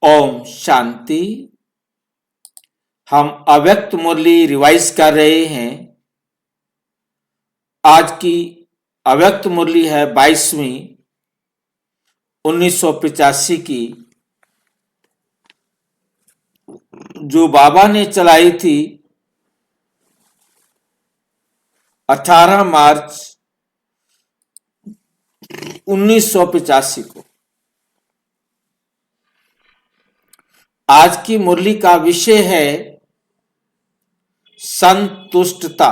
ओम शांति। हम अव्यक्त मुरली रिवाइज कर रहे हैं। आज की अव्यक्त मुरली है 22वीं 1985 की, जो बाबा ने चलाई थी 18 मार्च 1985 को। आज की मुरली का विषय है संतुष्टता।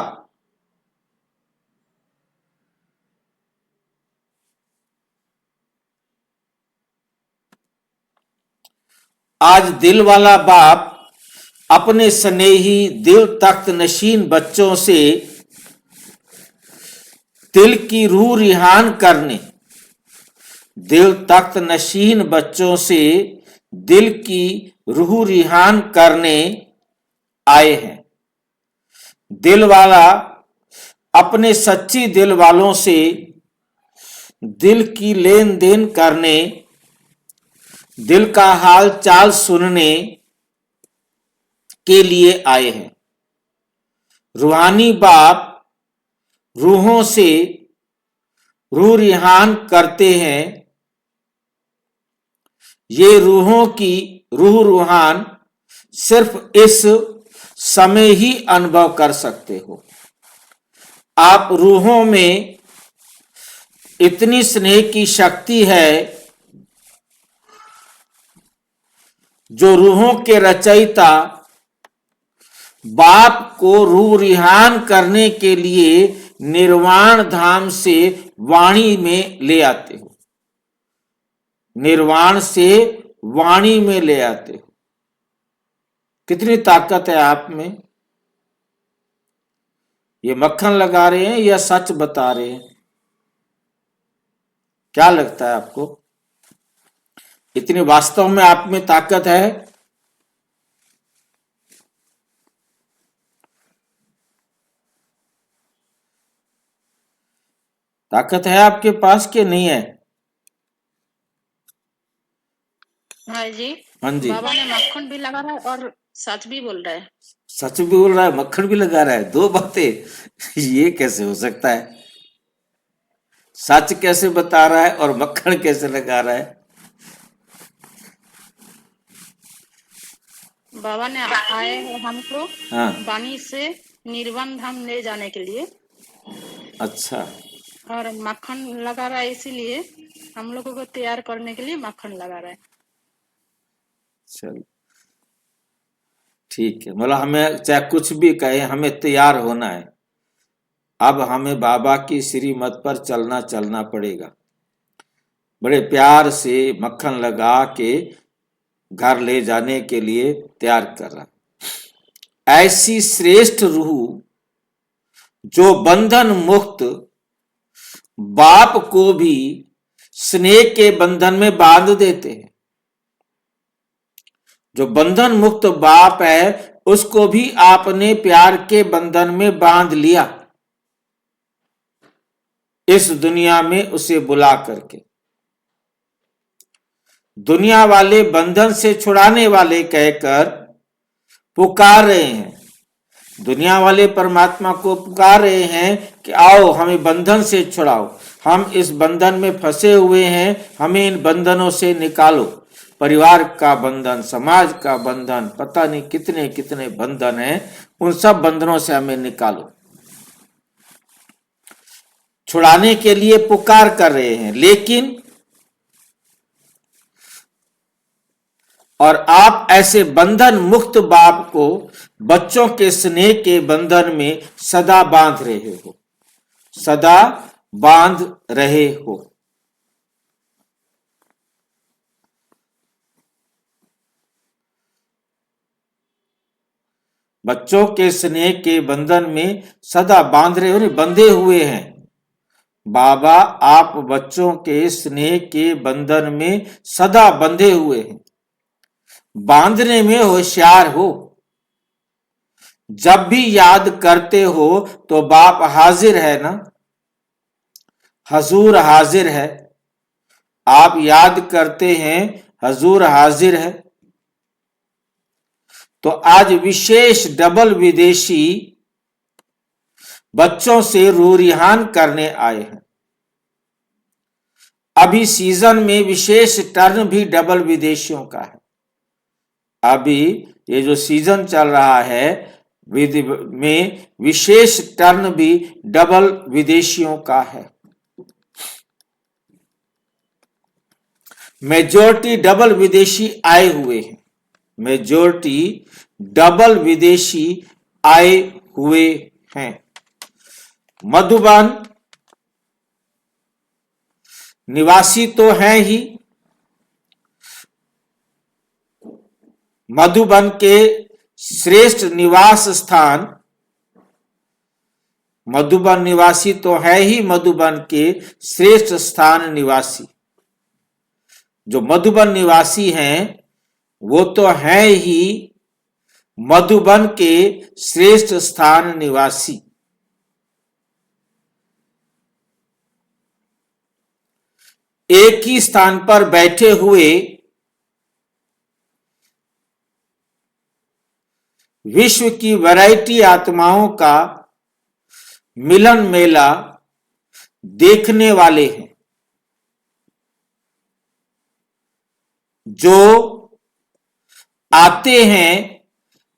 आज दिल वाला बाप अपने स्नेही दिल तख्त नशीन बच्चों से दिल की रूह रिहान करने, दिल तख्त नशीन बच्चों से दिल की रूह रिहान करने आए हैं। दिल वाला अपने सच्ची दिल वालों से दिल की लेन देन करने, दिल का हाल चाल सुनने के लिए आए हैं। रूहानी बाप रूहों से रूह रिहान करते हैं। ये रूहों की रूह रूहान सिर्फ इस समय ही अनुभव कर सकते हो। आप रूहों में इतनी स्नेह की शक्ति है जो रूहों के रचयिता बाप को रूह रिहान करने के लिए निर्वाण धाम से वाणी में ले आते हो। निर्वाण से वाणी में ले आते हो। कितनी ताकत है आप में। ये मक्खन लगा रहे हैं या सच बता रहे हैं? क्या लगता है आपको? इतनी वास्तव में आप में ताकत है? ताकत है आपके पास कि नहीं है? हाँ जी। हाँ जी। बाबा ने मक्खन भी लगा रहा है और सच भी बोल रहा है। सच भी बोल रहा है, मक्खन भी लगा रहा है, दो बातें। ये कैसे हो सकता है? सच कैसे बता रहा है और मक्खन कैसे लगा रहा है? बाबा ने आए हैं हमको हाँ। वाणी से निर्वाण धाम ले जाने के लिए। अच्छा। और मक्खन लगा रहा है, इसीलिए हम लोगों को तैयार करने के लिए मक्खन लगा रहा है। चलो ठीक है। मतलब हमें चाहे कुछ भी कहे, हमें तैयार होना है। अब हमें बाबा की श्रीमत पर चलना पड़ेगा। बड़े प्यार से मक्खन लगा के घर ले जाने के लिए तैयार कर रहा। ऐसी श्रेष्ठ रूह जो बंधन मुक्त बाप को भी स्नेह के बंधन में बांध देते हैं। जो बंधन मुक्त बाप है उसको भी आपने प्यार के बंधन में बांध लिया, इस दुनिया में उसे बुला करके। दुनिया वाले बंधन से छुड़ाने वाले कहकर पुकार रहे हैं। दुनिया वाले परमात्मा को पुकार रहे हैं कि आओ हमें बंधन से छुड़ाओ, हम इस बंधन में फंसे हुए हैं, हमें इन बंधनों से निकालो। परिवार का बंधन, समाज का बंधन, पता नहीं कितने कितने बंधन हैं, उन सब बंधनों से हमें निकालो। छुड़ाने के लिए पुकार कर रहे हैं। लेकिन और आप ऐसे बंधन मुक्त बाप को बच्चों के स्नेह के बंधन में सदा बांध रहे हो, सदा बांध रहे हो। बच्चों के स्नेह के बंधन में सदा बांध रहे हो, नहीं बंधे हुए हैं। बाबा आप बच्चों के स्नेह के बंधन में सदा बंधे हुए हैं। बांधने में होशियार हो। जब भी याद करते हो तो बाप हाजिर है ना, हजूर हाजिर है। आप याद करते हैं, हजूर हाजिर है। तो आज विशेष डबल विदेशी बच्चों से रूरिहान करने आए हैं। अभी सीजन में विशेष टर्न भी डबल विदेशियों का है। अभी ये जो सीजन चल रहा है में विशेष टर्न भी डबल विदेशियों का है। मेजॉरिटी डबल विदेशी आए हुए हैं। मेजॉरिटी डबल विदेशी आए हुए हैं। मधुबन निवासी तो हैं ही। मधुबन के श्रेष्ठ निवास स्थान, मधुबन निवासी तो है ही मधुबन के श्रेष्ठ स्थान निवासी। जो मधुबन निवासी हैं वो तो हैं ही मधुबन के श्रेष्ठ स्थान निवासी। एक ही स्थान पर बैठे हुए विश्व की वैरायटी आत्माओं का मिलन मेला देखने वाले हैं। जो आते हैं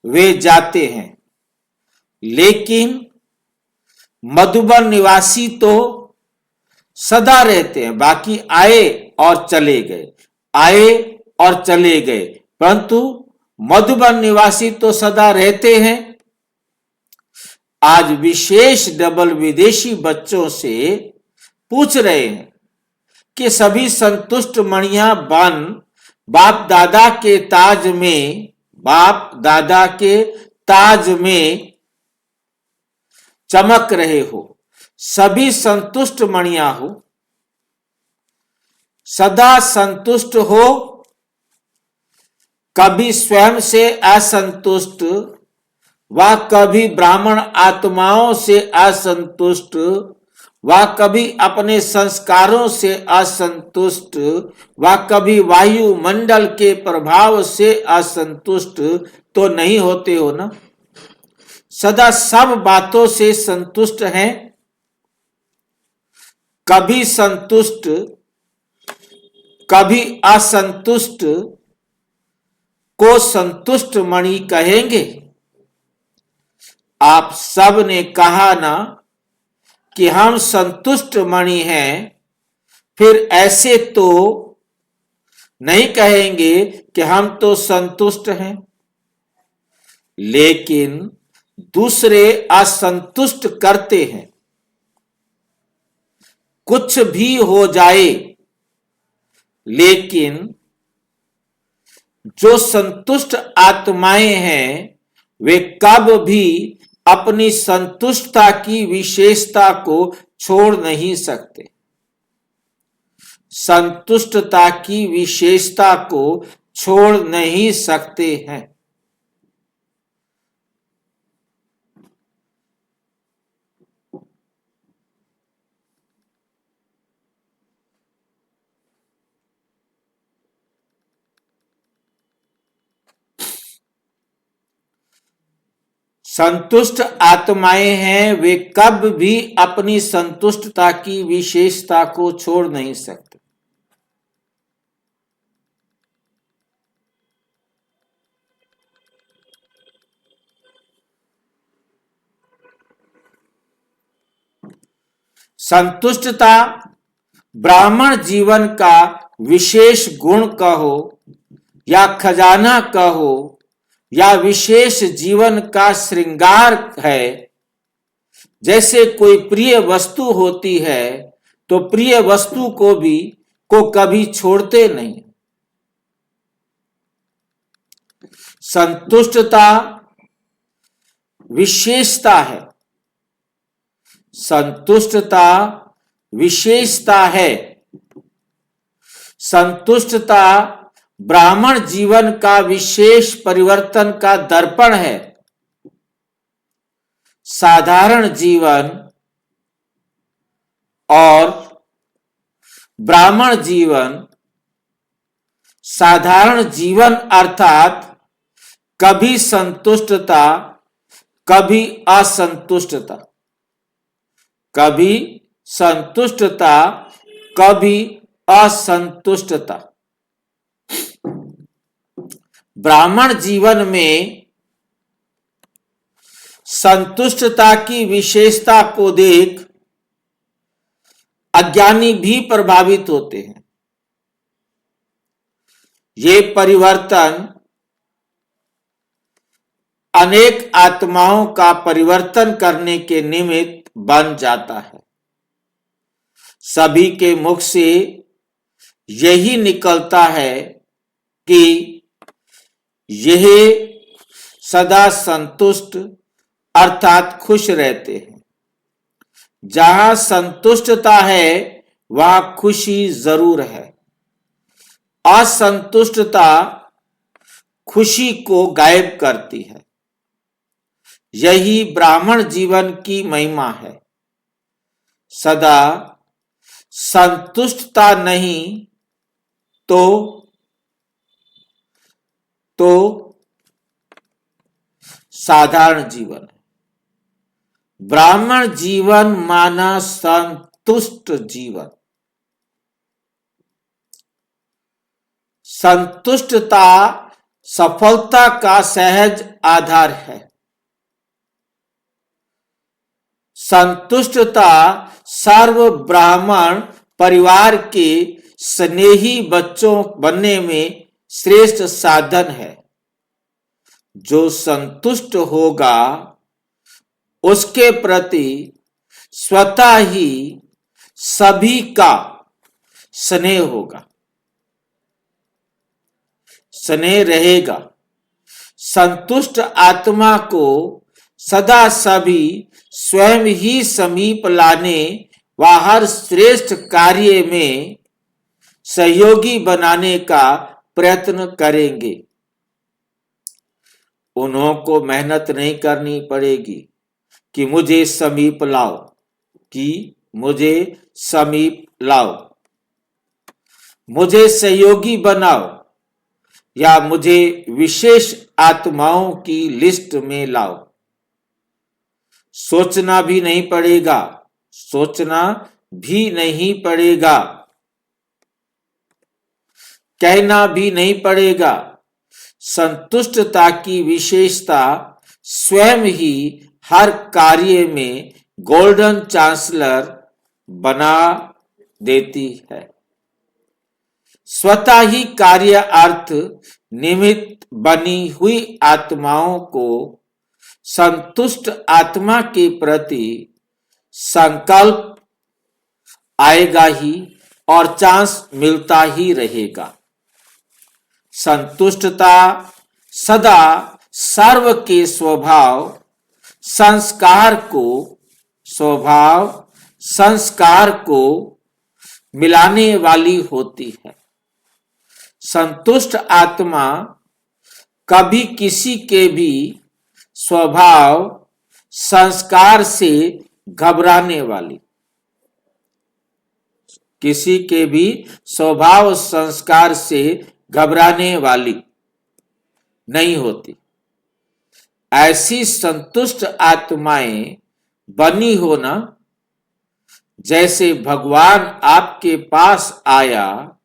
वे जाते हैं, लेकिन मधुबन निवासी तो सदा रहते हैं। बाकी आए और चले गए, आए और चले गए, परंतु मधुबन निवासी तो सदा रहते हैं। आज विशेष डबल विदेशी बच्चों से पूछ रहे हैं कि सभी संतुष्ट मणियां बन बाप दादा के ताज में, बाप दादा के ताज में चमक रहे हो। सभी संतुष्ट मणियां हो, सदा संतुष्ट हो, कभी स्वयं से असंतुष्ट व कभी ब्राह्मण आत्माओं से असंतुष्ट व कभी अपने संस्कारों से असंतुष्ट व कभी वायुमंडल के प्रभाव से असंतुष्ट तो नहीं होते हो ना। सदा सब बातों से संतुष्ट हैं। कभी संतुष्ट कभी असंतुष्ट को संतुष्ट मणि कहेंगे। आप सब ने कहा ना कि हम संतुष्ट मणि हैं, फिर ऐसे तो नहीं कहेंगे कि हम तो संतुष्ट हैं। लेकिन दूसरे असंतुष्ट करते हैं। कुछ भी हो जाए, लेकिन जो संतुष्ट आत्माएं हैं वे कब भी अपनी संतुष्टता की विशेषता को छोड़ नहीं सकते। संतुष्टता की विशेषता को छोड़ नहीं सकते हैं। संतुष्ट आत्माएं हैं, वे कब भी अपनी संतुष्टता की विशेषता को छोड़ नहीं सकते। संतुष्टता ब्राह्मण जीवन का विशेष गुण कहो या खजाना कहो या विशेष जीवन का श्रृंगार है। जैसे कोई प्रिय वस्तु होती है तो प्रिय वस्तु को कभी छोड़ते नहीं। संतुष्टता विशेषता है। संतुष्टता विशेषता है। संतुष्टता ब्राह्मण जीवन का विशेष परिवर्तन का दर्पण है। साधारण जीवन और ब्राह्मण जीवन, साधारण जीवन अर्थात कभी संतुष्टता, कभी असंतुष्टता, कभी संतुष्टता, कभी असंतुष्टता। ब्राह्मण जीवन में संतुष्टता की विशेषता को देख अज्ञानी भी प्रभावित होते हैं। ये परिवर्तन अनेक आत्माओं का परिवर्तन करने के निमित्त बन जाता है। सभी के मुख से यही निकलता है कि यह सदा संतुष्ट अर्थात खुश रहते हैं। जहां संतुष्टता है वहां खुशी जरूर है। असंतुष्टता खुशी को गायब करती है। यही ब्राह्मण जीवन की महिमा है। सदा संतुष्टता नहीं तो साधारण जीवन है। ब्राह्मण जीवन माना संतुष्ट जीवन। संतुष्टता सफलता का सहज आधार है। संतुष्टता सर्व ब्राह्मण परिवार के स्नेही बच्चों बनने में श्रेष्ठ साधन है। जो संतुष्ट होगा उसके प्रति स्वतः ही सभी का स्नेह होगा, स्नेह रहेगा। संतुष्ट आत्मा को सदा सभी स्वयं ही समीप लाने व हर श्रेष्ठ कार्य में सहयोगी बनाने का प्रयत्न करेंगे। उन्होंने मेहनत नहीं करनी पड़ेगी कि मुझे समीप लाओ, कि मुझे समीप लाओ, मुझे सहयोगी बनाओ या मुझे विशेष आत्माओं की लिस्ट में लाओ। सोचना भी नहीं पड़ेगा, सोचना भी नहीं पड़ेगा, कहना भी नहीं पड़ेगा। संतुष्टता की विशेषता स्वयं ही हर कार्य में गोल्डन चांसलर बना देती है। स्वतः ही कार्य अर्थ निमित्त बनी हुई आत्माओं को संतुष्ट आत्मा के प्रति संकल्प आएगा ही और चांस मिलता ही रहेगा। संतुष्टता सदा सर्व के स्वभाव संस्कार को मिलाने वाली होती है। संतुष्ट आत्मा कभी किसी के भी स्वभाव संस्कार से घबराने वाली, किसी के भी स्वभाव संस्कार से घबराने वाली नहीं होती। ऐसी संतुष्ट आत्माएं बनी हो ना, जैसे भगवान आपके पास आया,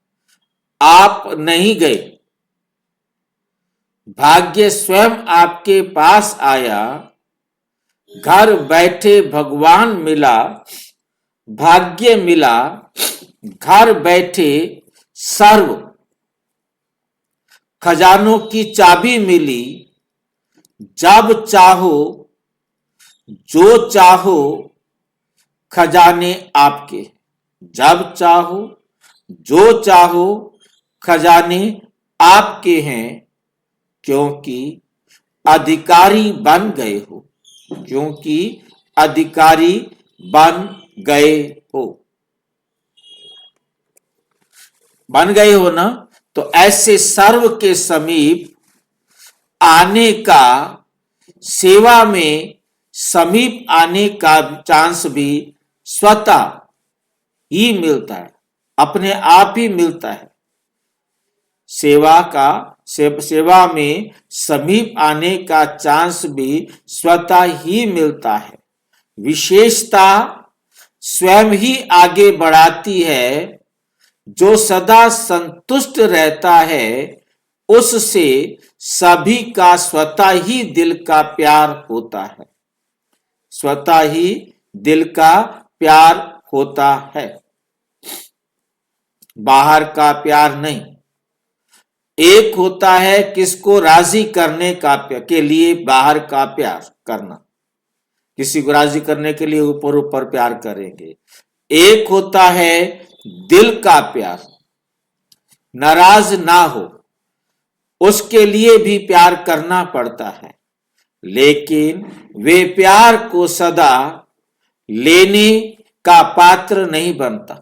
आप नहीं गए, भाग्य स्वयं आपके पास आया, घर बैठे भगवान मिला, भाग्य मिला, घर बैठे सर्व खजानों की चाबी मिली। जब चाहो जो चाहो खजाने आपके, जब चाहो जो चाहो खजाने आपके हैं, क्योंकि अधिकारी बन गए हो, क्योंकि अधिकारी बन गए हो, बन गए हो ना। तो ऐसे सर्व के समीप आने का, सेवा में समीप आने का चांस भी स्वतः ही मिलता है, अपने आप ही मिलता है। सेवा का सेवा में समीप आने का चांस भी स्वतः ही मिलता है। विशेषता स्वयं ही आगे बढ़ाती है। जो सदा संतुष्ट रहता है उससे सभी का स्वतः ही दिल का प्यार होता है। स्वतः ही दिल का प्यार होता है, बाहर का प्यार नहीं। एक होता है किसको राजी करने के लिए बाहर का प्यार करना, किसी को राजी करने के लिए ऊपर ऊपर प्यार करेंगे। एक होता है दिल का प्यार, नाराज ना हो उसके लिए भी प्यार करना पड़ता है, लेकिन वे प्यार को सदा लेने का पात्र नहीं बनता।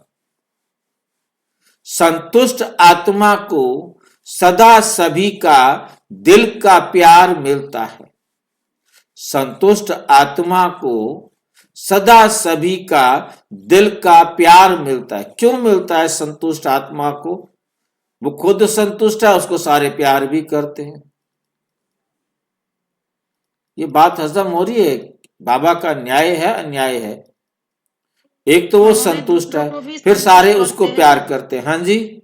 संतुष्ट आत्मा को सदा सभी का दिल का प्यार मिलता है। संतुष्ट आत्मा को सदा सभी का दिल का प्यार मिलता है। क्यों मिलता है संतुष्ट आत्मा को? वो खुद संतुष्ट है, उसको सारे प्यार भी करते हैं। ये बात हजम हो रही है? बाबा का न्याय है अन्याय है? एक तो वो संतुष्ट है, फिर सारे उसको प्यार करते हैं। हाँ जी,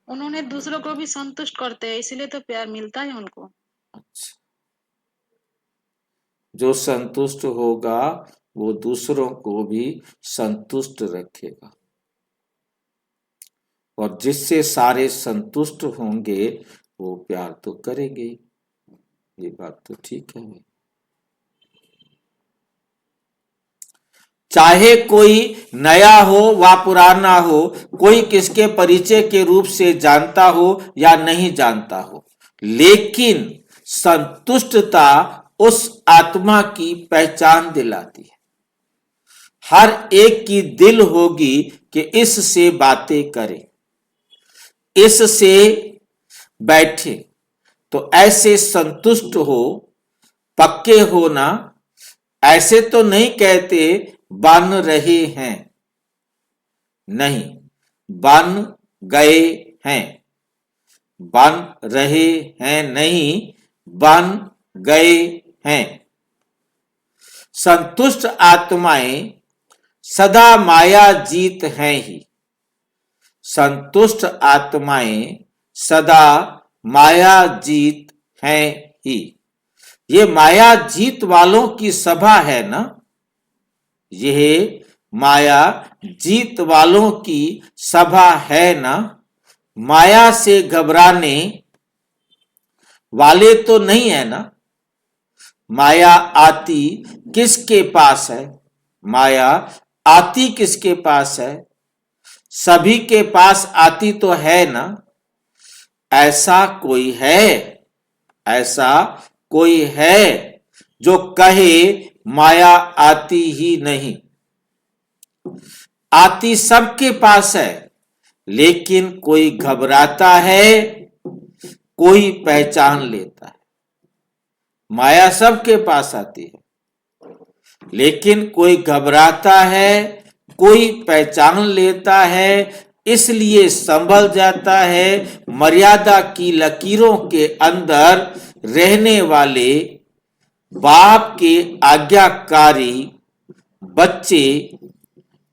उन्होंने दूसरों को भी संतुष्ट करते हैं, इसलिए तो प्यार मिलता है उनको। अच्छा। जो संतुष्ट होगा वो दूसरों को भी संतुष्ट रखेगा, और जिससे सारे संतुष्ट होंगे वो प्यार तो करेंगे। ये बात तो ठीक है। चाहे कोई नया हो व पुराना हो, कोई किसके परिचय के रूप से जानता हो या नहीं जानता हो, लेकिन संतुष्टता उस आत्मा की पहचान दिलाती है। हर एक की दिल होगी कि इससे बातें करे, इससे बैठे, तो ऐसे संतुष्ट हो, पक्के हो ना। ऐसे तो नहीं कहते बन रहे हैं, नहीं, बन गए हैं। बन रहे हैं नहीं, बन गए हैं। संतुष्ट आत्माएं सदा माया जीत हैं ही। संतुष्ट आत्माएं सदा माया जीत हैं ही। ये माया जीत वालों की सभा है ना? यह माया जीत वालों की सभा है ना? माया से घबराने वाले तो नहीं है ना? माया आती किसके पास है? माया आती किसके पास है? सभी के पास आती तो है ना? ऐसा कोई है, ऐसा कोई है जो कहे माया आती ही नहीं? आती सबके पास है, लेकिन कोई घबराता है, कोई पहचान लेता है। माया सबके पास आती है, लेकिन कोई घबराता है, कोई पहचान लेता है, इसलिए संभल जाता है। मर्यादा की लकीरों के अंदर रहने वाले बाप के आज्ञाकारी बच्चे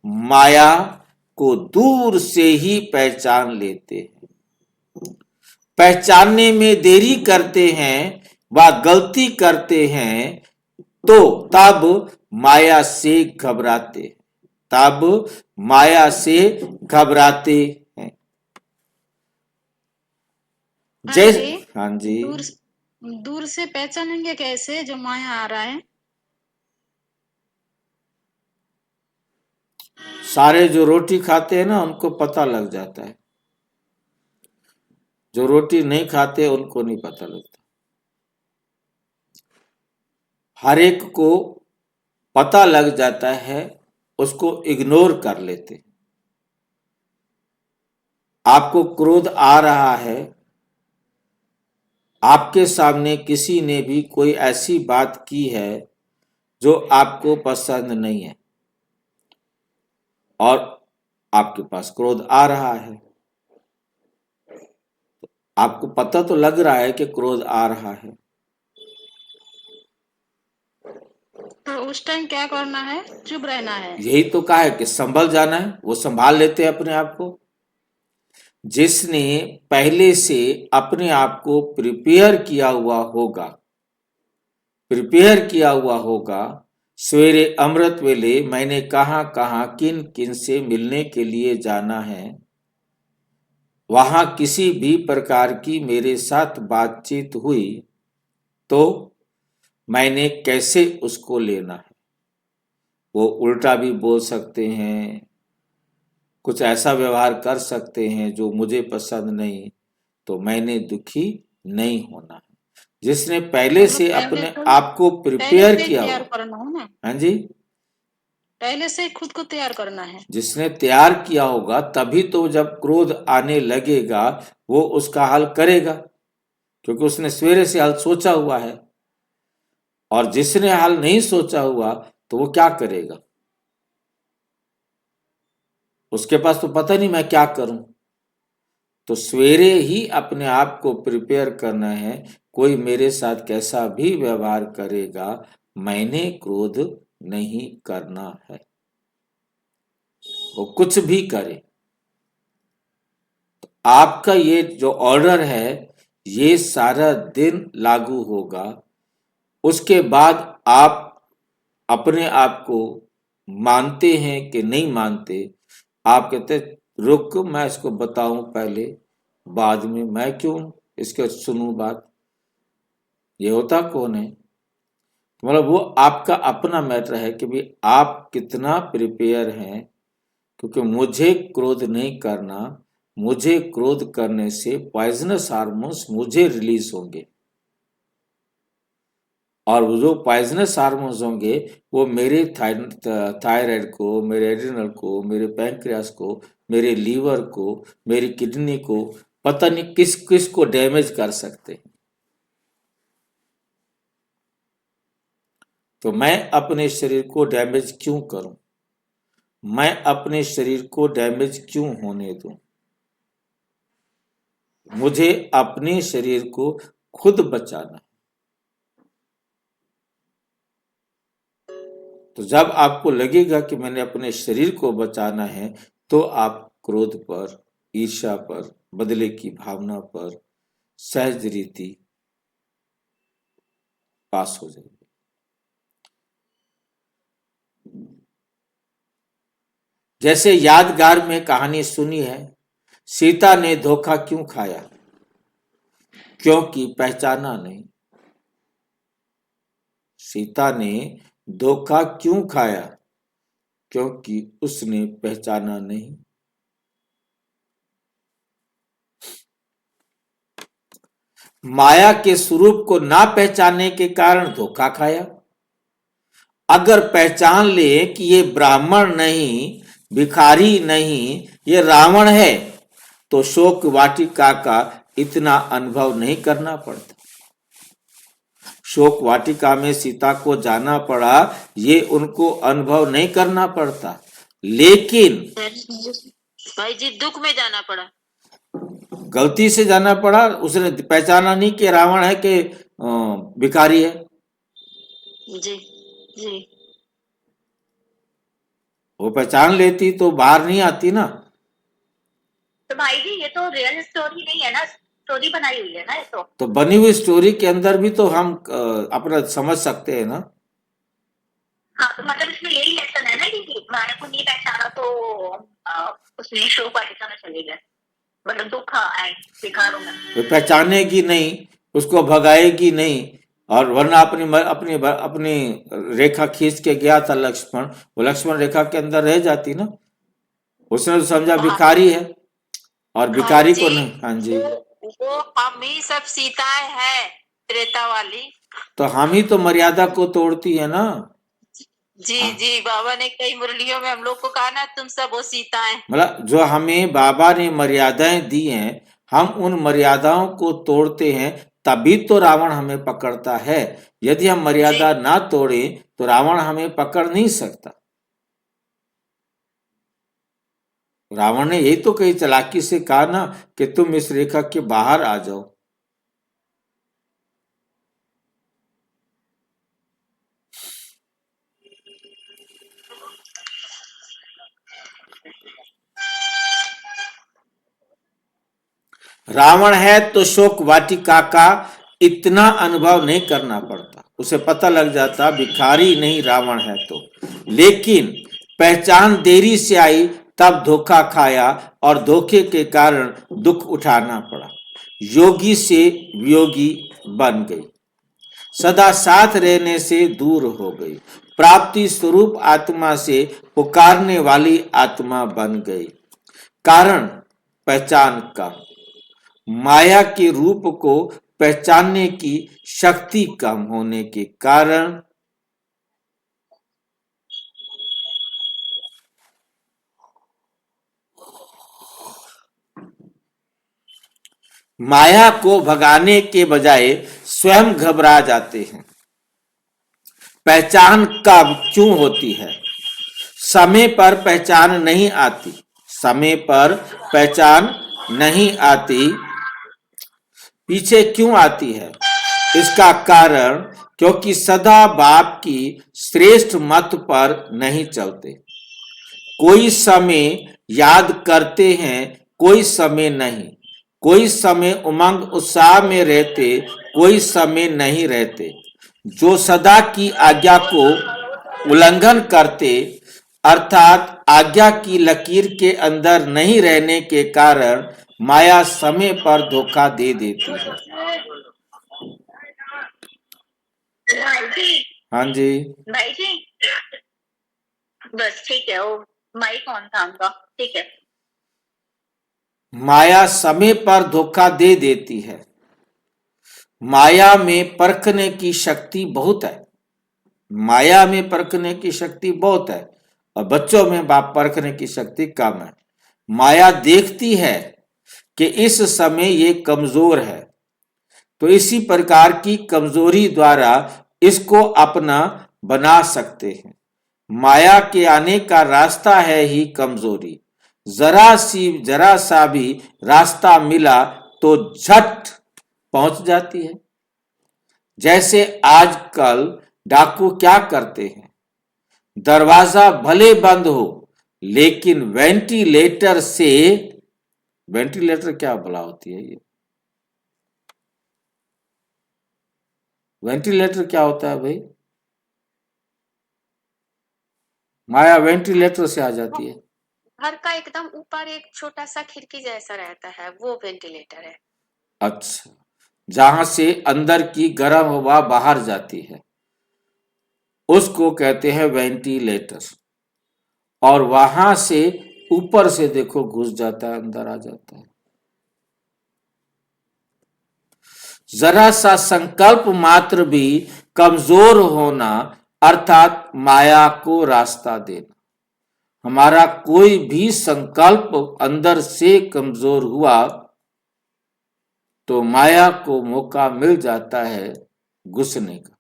माया को दूर से ही पहचान लेते हैं। पहचानने में देरी करते हैं व गलती करते हैं तो तब माया से घबराते, तब माया से घबराते हैं। जैसे हाँ जी, दूर से पहचानेंगे कैसे जो माया आ रहा है? सारे जो रोटी खाते हैं ना उनको पता लग जाता है, जो रोटी नहीं खाते उनको नहीं पता लगता। हर एक को पता लग जाता है, उसको इग्नोर कर लेते। आपको क्रोध आ रहा है, आपके सामने किसी ने भी कोई ऐसी बात की है जो आपको पसंद नहीं है और आपके पास क्रोध आ रहा है, आपको पता तो लग रहा है कि क्रोध आ रहा है, तो उस टाइम क्या करना है? चुप रहना है। यही तो कहा है कि संभल जाना है। वो संभाल लेते हैं अपने आप को। जिसने पहले से अपने आप को प्रिपेयर किया हुआ होगा, सवेरे अमृत वेले मैंने कहाँ कहाँ किन किन से मिलने के लिए जाना है, वहां किसी भी प्रकार की मेरे साथ बातचीत हुई तो मैंने कैसे उसको लेना है। वो उल्टा भी बोल सकते हैं, कुछ ऐसा व्यवहार कर सकते हैं जो मुझे पसंद नहीं, तो मैंने दुखी नहीं होना है। जिसने पहले मतलब से अपने आप को पहले प्रिपेयर से ही किया तैयार हुआ, करना है ना, हाँ जी, पहले से ही खुद को तैयार करना है। जिसने तैयार किया होगा तभी तो जब क्रोध आने लगेगा वो उसका हल करेगा, क्योंकि उसने सवेरे से हल सोचा हुआ है। और जिसने हल नहीं सोचा हुआ तो वो क्या करेगा? उसके पास तो पता नहीं मैं क्या करूं। तो सवेरे ही अपने आप को प्रिपेयर करना है, कोई मेरे साथ कैसा भी व्यवहार करेगा, मैंने क्रोध नहीं करना है, वो कुछ भी करे। आपका ये जो ऑर्डर है ये सारा दिन लागू होगा। उसके बाद आप अपने आप को मानते हैं कि नहीं मानते, आप कहते रुक मैं इसको बताऊं पहले, बाद में मैं क्यों इसके सुनूं बात। ये होता कौन है? तो मतलब वो आपका अपना मैटर है कि भाई आप कितना प्रिपेयर हैं, क्योंकि मुझे क्रोध नहीं करना। मुझे क्रोध करने से पॉइजनस हार्मोन्स मुझे रिलीज होंगे, और वो जो पॉइजनस हार्मोन्स होंगे वो मेरे थायराइड को, मेरे एड्रिनल को, मेरे पैंक्रियास को, मेरे लीवर को, मेरी किडनी को, पता नहीं किस किस को डैमेज कर सकते हैं। तो मैं अपने शरीर को डैमेज क्यों करूं? मैं अपने शरीर को डैमेज क्यों होने दूं? मुझे अपने शरीर को खुद बचाना। तो जब आपको लगेगा कि मैंने अपने शरीर को बचाना है, तो आप क्रोध पर, ईर्ष्या पर, बदले की भावना पर सहज रीति पास हो जाएगी। जैसे यादगार में कहानी सुनी है, सीता ने धोखा क्यों खाया? क्योंकि पहचाना नहीं। सीता ने धोखा क्यों खाया? क्योंकि उसने पहचाना नहीं। माया के स्वरूप को ना पहचानने के कारण धोखा खाया। अगर पहचान ले कि ये ब्राह्मण नहीं, भिखारी नहीं, ये रावण है, तो शोक वाटिका का इतना अनुभव नहीं करना पड़ता। शोक वाटिका में सीता को जाना पड़ा, ये उनको अनुभव नहीं करना पड़ता। लेकिन भाई जी दुख में जाना पड़ा, गलती से जाना पड़ा, उसने पहचाना नहीं कि रावण है कि भिखारी है। जी जी वो पहचान लेती तो बाहर नहीं आती ना। तो भाई जी ये तो रियल स्टोरी नहीं है ना, स्टोरी बनाई हुई है ना ये तो बनी हुई स्टोरी के अंदर भी तो हम अपना समझ सकते हैं ना। हाँ तो मतलब इसमें यही लेसन है ना कि माया को नहीं पहचाना तो उसने शो वाटिका में चले गए, मतलब दुख आए भिखारों में। वो पहचानेगी नहीं, उसको भगाएगी नहीं, और वरना अपनी अपनी अपनी रेखा खींच के गया था लक्ष्मण, वो लक्ष्मण रेखा के अंदर रह जाती ना। उसने तो समझा भिखारी है, और भिखारी को नहीं। हाँ जी, वो हम ही सब सीताएं हैं त्रेता वाली। तो हम ही तो मर्यादा को तोड़ती है ना। जी जी बाबा ने कई मुरलियों में हम लोग को कहा ना तुम सब वो सीताएं। मतलब जो हमें बाबा ने मर्यादाएं दी हैं, हम उन मर्यादाओं को तोड़ते हैं, तभी तो रावण हमें पकड़ता है। यदि हम मर्यादा ना तोड़ें तो रावण हमें पकड़ नहीं सकता। रावण ने यही तो कही चालाकी से कहा ना कि तुम इस रेखा के बाहर आ जाओ। रावण है तो शोक वाटिका का इतना अनुभव नहीं करना पड़ता, उसे पता लग जाता भिखारी नहीं रावण है तो। लेकिन पहचान देरी से आई, तब धोखा खाया और धोखे के कारण दुख उठाना पड़ा। योगी से वियोगी बन गई, सदा साथ रहने से दूर हो गई, प्राप्ति स्वरूप आत्मा से पुकारने वाली आत्मा बन गई। कारण पहचान का, माया के रूप को पहचानने की शक्ति कम होने के कारण माया को भगाने के बजाय स्वयं घबरा जाते हैं। पहचान कब क्यों होती है? समय पर पहचान नहीं आती, समय पर पहचान नहीं आती। पीछे क्यों आती है? इसका कारण क्योंकि सदा बाप की श्रेष्ठ मत पर नहीं चलते। कोई समय याद करते हैं, कोई समय नहीं। कोई समय उमंग उत्साह में रहते, कोई समय नहीं रहते। जो सदा की आज्ञा को उल्लंघन करते, अर्थात आज्ञा की लकीर के अंदर नहीं रहने के कारण माया समय पर धोखा दे देती है। भाई जी, हाँ जी, भाई जी, बस ठीक है, वो माइक ऑन था उनका, ठीक है। माया समय पर धोखा दे देती है। माया में परखने की शक्ति बहुत है, माया में परखने की शक्ति बहुत है, और बच्चों में बाप परखने की शक्ति कम है। माया देखती है कि इस समय ये कमजोर है, तो इसी प्रकार की कमजोरी द्वारा इसको अपना बना सकते हैं। माया के आने का रास्ता है ही कमजोरी। जरा सा भी रास्ता मिला तो झट पहुंच जाती है। जैसे आजकल डाकू क्या करते हैं, दरवाजा भले बंद हो लेकिन वेंटिलेटर से, वेंटिलेटर क्या भला होती है ये, वेंटिलेटर क्या होता है भाई? माया वेंटिलेटर से आ जाती है। घर का एकदम ऊपर एक छोटा सा खिड़की जैसा रहता है, वो वेंटिलेटर है। अच्छा, जहां से अंदर की गर्म हवा बाहर जाती है उसको कहते हैं वेंटिलेटर। और वहां से ऊपर से देखो घुस जाता है, अंदर आ जाता है। जरा सा संकल्प मात्र भी कमजोर होना, अर्थात माया को रास्ता देना। हमारा कोई भी संकल्प अंदर से कमजोर हुआ तो माया को मौका मिल जाता है घुसने का।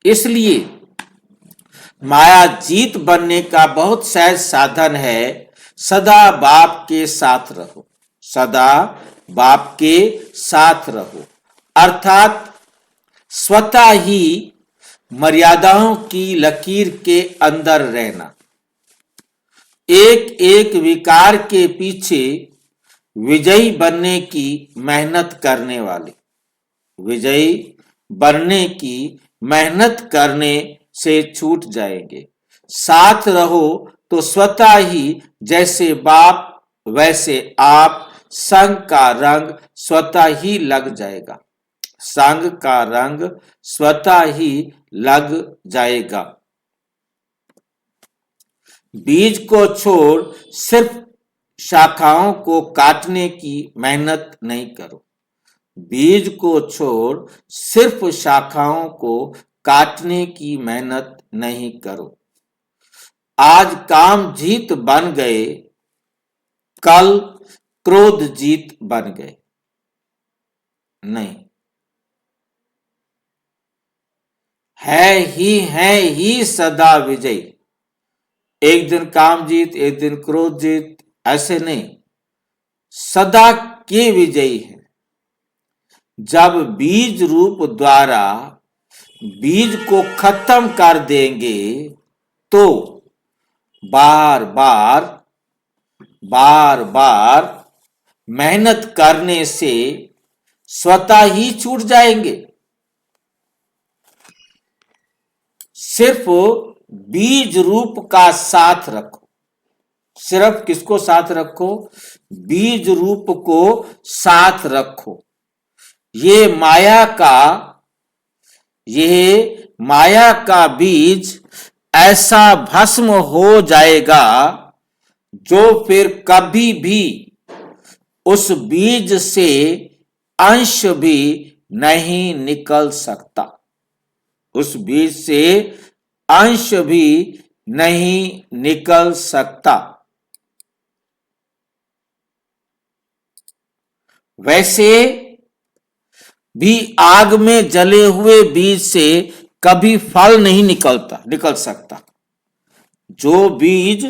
इसलिए माया जीत बनने का बहुत सहज साधन है। सदा बाप के साथ रहो, सदा बाप के साथ रहो, अर्थात स्वतः ही मर्यादाओं की लकीर के अंदर रहना। एक एक विकार के पीछे विजयी बनने की मेहनत करने वाले, विजयी बनने की मेहनत करने से छूट जाएंगे। साथ रहो तो स्वतः ही जैसे बाप वैसे आप, संग का रंग स्वतः ही लग जाएगा, संग का रंग स्वतः ही लग जाएगा। बीज को छोड़ सिर्फ शाखाओं को काटने की मेहनत नहीं करो, बीज को छोड़ सिर्फ शाखाओं को काटने की मेहनत नहीं करो। आज काम जीत बन गए, कल क्रोध जीत बन गए नहीं। है ही सदा विजयी। एक दिन काम जीत, एक दिन क्रोध जीत, ऐसे नहीं, सदा के विजयी है। जब बीज रूप द्वारा बीज को खत्म कर देंगे तो बार बार मेहनत करने से स्वतः ही छूट जाएंगे। सिर्फ बीज रूप का साथ रखो। सिर्फ किसको साथ रखो? बीज रूप को साथ रखो। ये माया का बीज ऐसा भस्म हो जाएगा जो फिर कभी भी उस बीज से अंश भी नहीं निकल सकता। उस बीज से अंश भी नहीं निकल सकता। वैसे भी आग में जले हुए बीज से कभी फल नहीं निकल सकता। जो बीज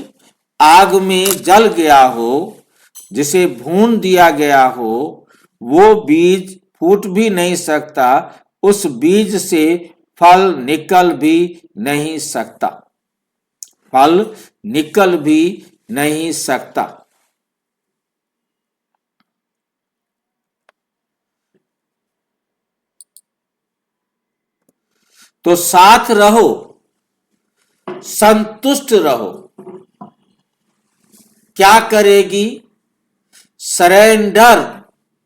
आग में जल गया हो, जिसे भून दिया गया हो, वो बीज फूट भी नहीं सकता। उस बीज से फल निकल भी नहीं सकता। फल निकल भी नहीं सकता। तो साथ रहो, संतुष्ट रहो। क्या करेगी? सरेंडर।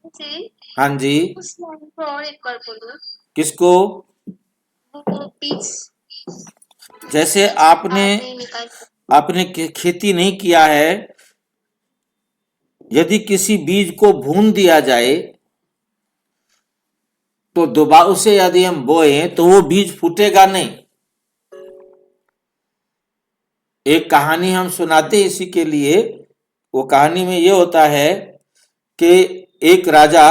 जी, हाँ जी, उस लाइन को और एक बार बोलो। किसको? वो बीज जैसे आपने बाहर नहीं निकाल सकते। खेती नहीं किया है, यदि किसी बीज को भून दिया जाए तो दोबारा उसे यदि हम बोए तो वो बीज फूटेगा नहीं। एक कहानी हम सुनाते हैं इसी के लिए। वो कहानी में ये होता है कि एक राजा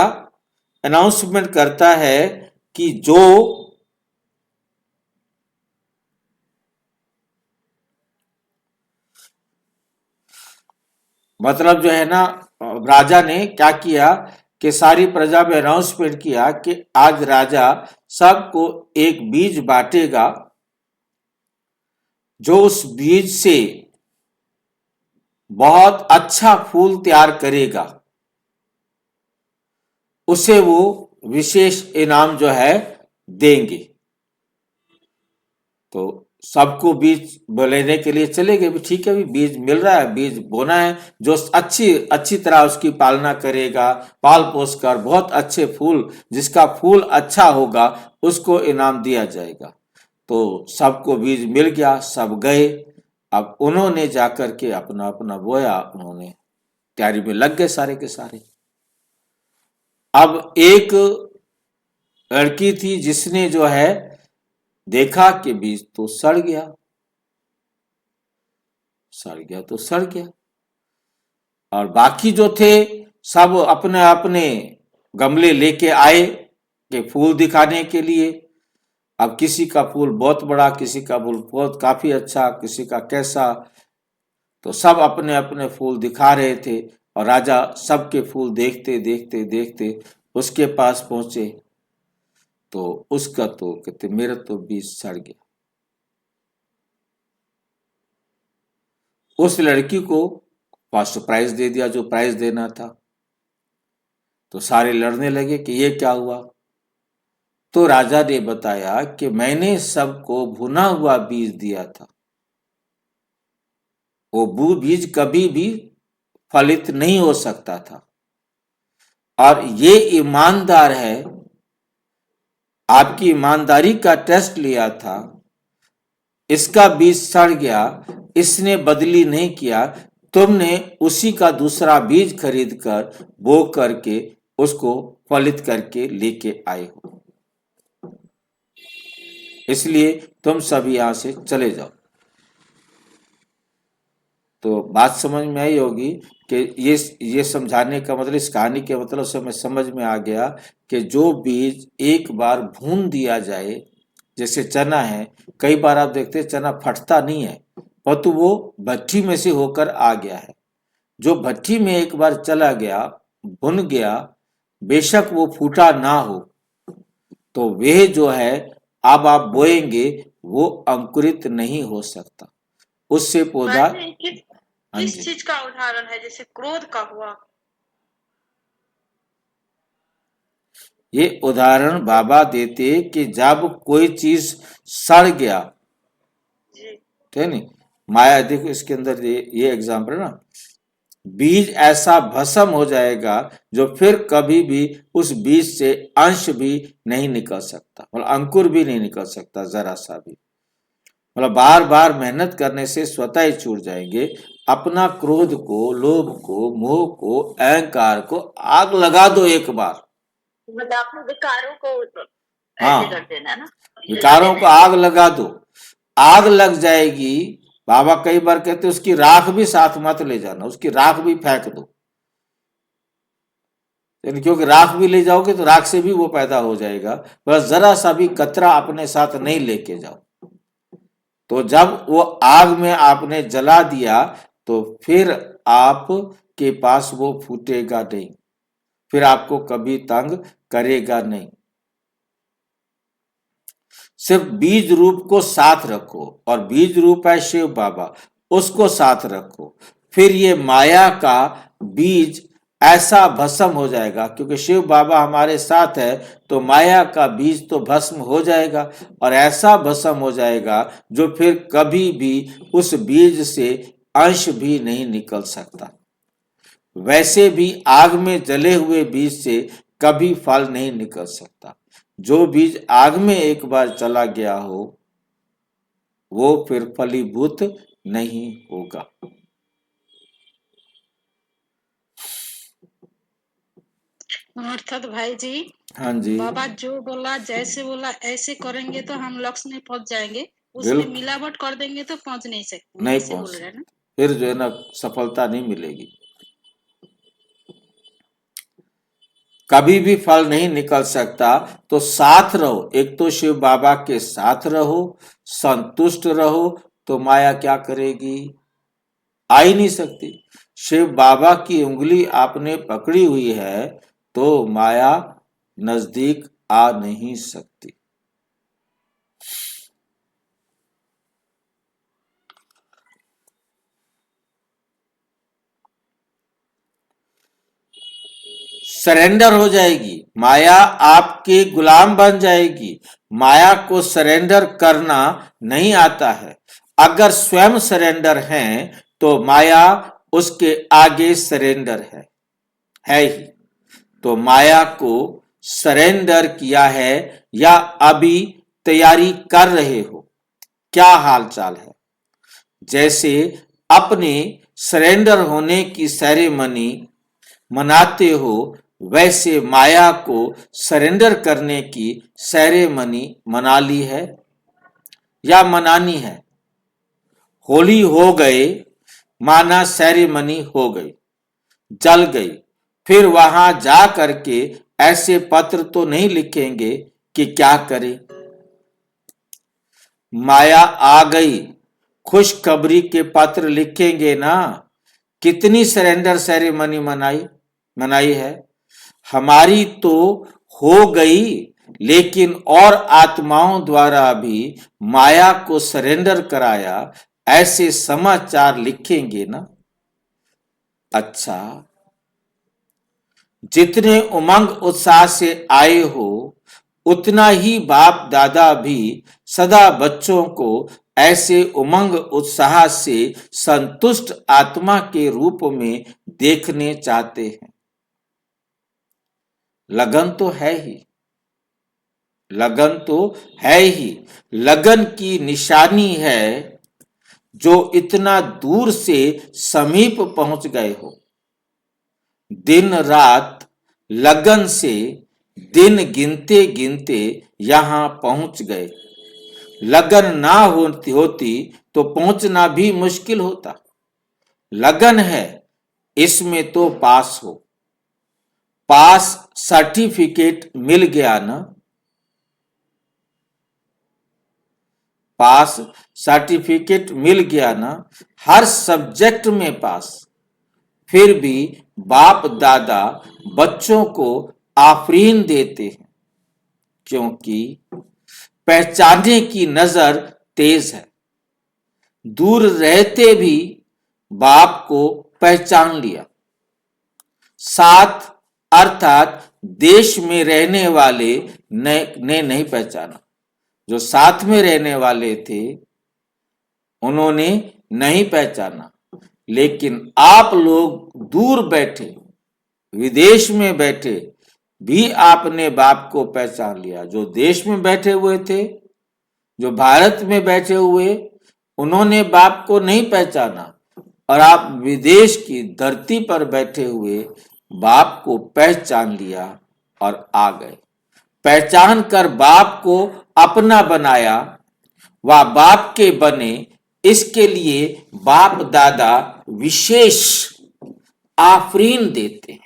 अनाउंसमेंट करता है कि जो मतलब जो है ना, राजा ने क्या किया कि सारी प्रजा में अनाउंसमेंट किया कि आज राजा सबको एक बीज बांटेगा। जो उस बीज से बहुत अच्छा फूल तैयार करेगा, उसे वो विशेष इनाम जो है देंगे। तो सबको बीज लेने के लिए चले गए। भी ठीक है, भी बीज मिल रहा है, बीज बोना है। जो अच्छी तरह उसकी पालना करेगा, पाल पोस कर बहुत अच्छे फूल, जिसका फूल अच्छा होगा, उसको इनाम दिया जाएगा। तो सबको बीज मिल गया, सब गए। अब उन्होंने जाकर के अपना अपना बोया, उन्होंने तैयारी में लग गए सारे के सारे। अब एक लड़की थी जिसने जो है देखा कि बीज तो सड़ गया तो सड़ गया। और बाकी जो थे सब अपने अपने गमले लेके आए कि फूल दिखाने के लिए। अब किसी का फूल बहुत बड़ा, किसी का फूल बहुत काफी अच्छा, किसी का कैसा। तो सब अपने अपने फूल दिखा रहे थे और राजा सबके फूल देखते देखते देखते उसके पास पहुंचे। तो उसका तो कहते मेरा तो बीज सड़ गया। उस लड़की को फर्स्ट प्राइज दे दिया, जो प्राइज देना था। तो सारे लड़ने लगे कि ये क्या हुआ। तो राजा ने बताया कि मैंने सबको भुना हुआ बीज दिया था। वो बीज कभी भी फलित नहीं हो सकता था। और ये ईमानदार है, आपकी ईमानदारी का टेस्ट लिया था। इसका बीज सड़ गया, इसने बदली नहीं किया, तुमने उसी का दूसरा बीज खरीद कर बो करके उसको फलित करके लेके आए हो। इसलिए तुम सब यहां से चले जाओ। तो बात समझ में आई होगी कि ये समझाने का मतलब, इस कहानी के मतलब से हमें समझ में आ गया कि जो बीज एक बार भून दिया जाए, जैसे चना है, कई बार आप देखते हैं चना फटता नहीं है, परंतु वो भट्ठी में से होकर आ गया है। जो भट्ठी में एक बार चला गया, भुन गया, बेशक वो फूटा ना हो, तो वह जो है अब आप बोएंगे वो अंकुरित नहीं हो सकता, उससे पौधा। वैसे हाँ किस जी, चीज का उदाहरण है, जैसे क्रोध का हुआ? ये उदाहरण बाबा देते कि जब कोई चीज सड़ गया, जी। ठीक है नहीं, माया, देखो इसके अंदर ये एग्जाम्पल है ना, बीज ऐसा भस्म हो जाएगा जो फिर कभी भी उस बीज से अंश भी नहीं निकल सकता, मतलब अंकुर भी नहीं निकल सकता जरा सा भी, मतलब बार बार मेहनत करने से स्वतः ही छूट जाएंगे। अपना क्रोध को, लोभ को, मोह को, अहंकार को आग लगा दो एक बार। मतलब अपने विकारों को ऐसे हाँ, कर देना ना, विकारों को आग लगा दो, आग लग जाएगी। बाबा कई बार कहते उसकी राख भी साथ मत ले जाना, उसकी राख भी फेंक दो, यानी क्योंकि राख भी ले जाओगे तो राख से भी वो पैदा हो जाएगा, बस जरा सा भी कतरा अपने साथ नहीं लेके जाओ। तो जब वो आग में आपने जला दिया तो फिर आपके पास वो फूटेगा नहीं, फिर आपको कभी तंग करेगा नहीं। सिर्फ बीज रूप को साथ रखो, और बीज रूप है शिव बाबा, उसको साथ रखो, फिर ये माया का बीज ऐसा भस्म हो जाएगा, क्योंकि शिव बाबा हमारे साथ है तो माया का बीज तो भस्म हो जाएगा, और ऐसा भस्म हो जाएगा जो फिर कभी भी उस बीज से अंश भी नहीं निकल सकता। वैसे भी आग में जले हुए बीज से कभी फल नहीं निकल सकता। जो बीज आग में एक बार चला गया हो वो फिर फलीभूत नहीं होगा। अर्थात भाई जी, हाँ जी, बाबा जो बोला, जैसे बोला ऐसे करेंगे तो हम लक्ष्य में पहुंच जाएंगे, उसमें बिल्कुल मिलावट कर देंगे तो पहुंच नहीं सकते, नहीं ऐसे पहुंच बोल रहे हैं सकते, ना। फिर जो है ना सफलता नहीं मिलेगी, कभी भी फल नहीं निकल सकता। तो साथ रहो, एक तो शिव बाबा के साथ रहो, संतुष्ट रहो, तो माया क्या करेगी, आ ही नहीं सकती। शिव बाबा की उंगली आपने पकड़ी हुई है तो माया नजदीक आ नहीं सकती। सरेंडर हो जाएगी माया, आपके गुलाम बन जाएगी। माया को सरेंडर करना नहीं आता है। अगर स्वयं सरेंडर हैं तो माया उसके आगे सरेंडर है ही। तो माया को सरेंडर किया है या अभी तैयारी कर रहे हो, क्या हाल चाल है? जैसे अपने सरेंडर होने की सेरेमनी मनाते हो, वैसे माया को सरेंडर करने की सेरेमनी मना ली है या मनानी है। होली हो गए, माना सेरेमनी हो गई, जल गई, फिर वहां जा करके ऐसे पत्र तो नहीं लिखेंगे कि क्या करें, माया आ गई, खुशखबरी के पत्र लिखेंगे ना। कितनी सरेंडर सेरेमनी मनाई है हमारी तो हो गई, लेकिन और आत्माओं द्वारा भी माया को सरेंडर कराया, ऐसे समाचार लिखेंगे ना। अच्छा, जितने उमंग उत्साह से आए हो उतना ही बाप दादा भी सदा बच्चों को ऐसे उमंग उत्साह से संतुष्ट आत्मा के रूप में देखने चाहते हैं। लगन तो है ही, लगन तो है ही। लगन की निशानी है जो इतना दूर से समीप पहुंच गए हो। दिन रात लगन से दिन गिनते गिनते यहां पहुंच गए। लगन ना होती तो पहुंचना भी मुश्किल होता। लगन है इसमें तो पास हो, पास सर्टिफिकेट मिल गया ना। पास, सर्टिफिकेट मिल गया ना, हर सब्जेक्ट में पास, फिर भी बाप दादा बच्चों को आफरीन देते हैं, क्योंकि पहचानने की नजर तेज है। दूर रहते भी बाप को पहचान लिया। साथ अर्थात देश में रहने वाले ने नहीं पहचाना। जो साथ में रहने वाले थे उन्होंने नहीं पहचाना, लेकिन आप लोग दूर बैठे, विदेश में बैठे भी आपने बाप को पहचान लिया। जो देश में बैठे हुए थे, जो भारत में बैठे हुए, उन्होंने बाप को नहीं पहचाना, और आप विदेश की धरती पर बैठे हुए बाप को पहचान लिया और आ गए। पहचान कर बाप को अपना बनाया, वह बाप के बने। इसके लिए बाप दादा विशेष आफरीन देते हैं।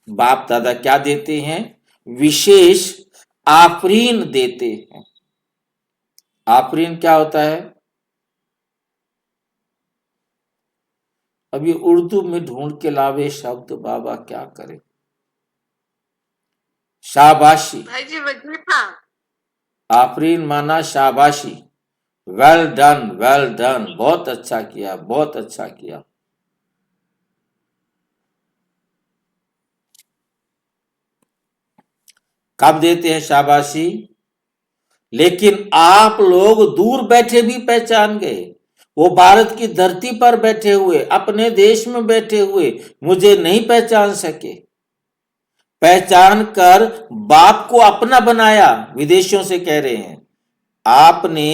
बाप दादा क्या देते हैं? विशेष आफरीन देते हैं। आफरीन क्या होता है? अभी उर्दू में ढूंढ के लावे शब्द, बाबा क्या करे। शाबाशी। भाई जी वजीफा। आफरीन माना शाबाशी। वेल डन, वेल डन, बहुत अच्छा किया, बहुत अच्छा किया। कब देते हैं शाबाशी? लेकिन आप लोग दूर बैठे भी पहचान गए। वो भारत की धरती पर बैठे हुए, अपने देश में बैठे हुए मुझे नहीं पहचान सके। पहचान कर बाप को अपना बनाया। विदेशियों से कह रहे हैं, आपने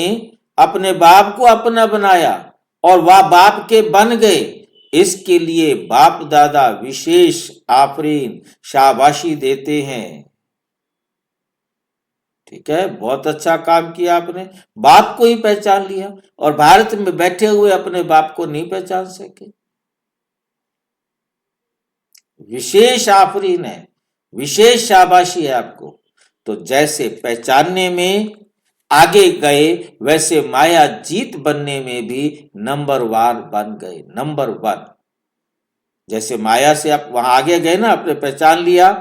अपने बाप को अपना बनाया और वह बाप के बन गए। इसके लिए बाप दादा विशेष आफरीन, शाबाशी देते हैं। ठीक है, बहुत अच्छा काम किया आपने। बाप को ही पहचान लिया और भारत में बैठे हुए अपने बाप को नहीं पहचान सके। विशेष आफरीन है, विशेष शाबाशी है आपको। तो जैसे पहचानने में आगे गए, वैसे माया जीत बनने में भी नंबर 1 बन गए। नंबर 1। जैसे माया से आप वहां आगे गए ना, आपने पहचान लिया,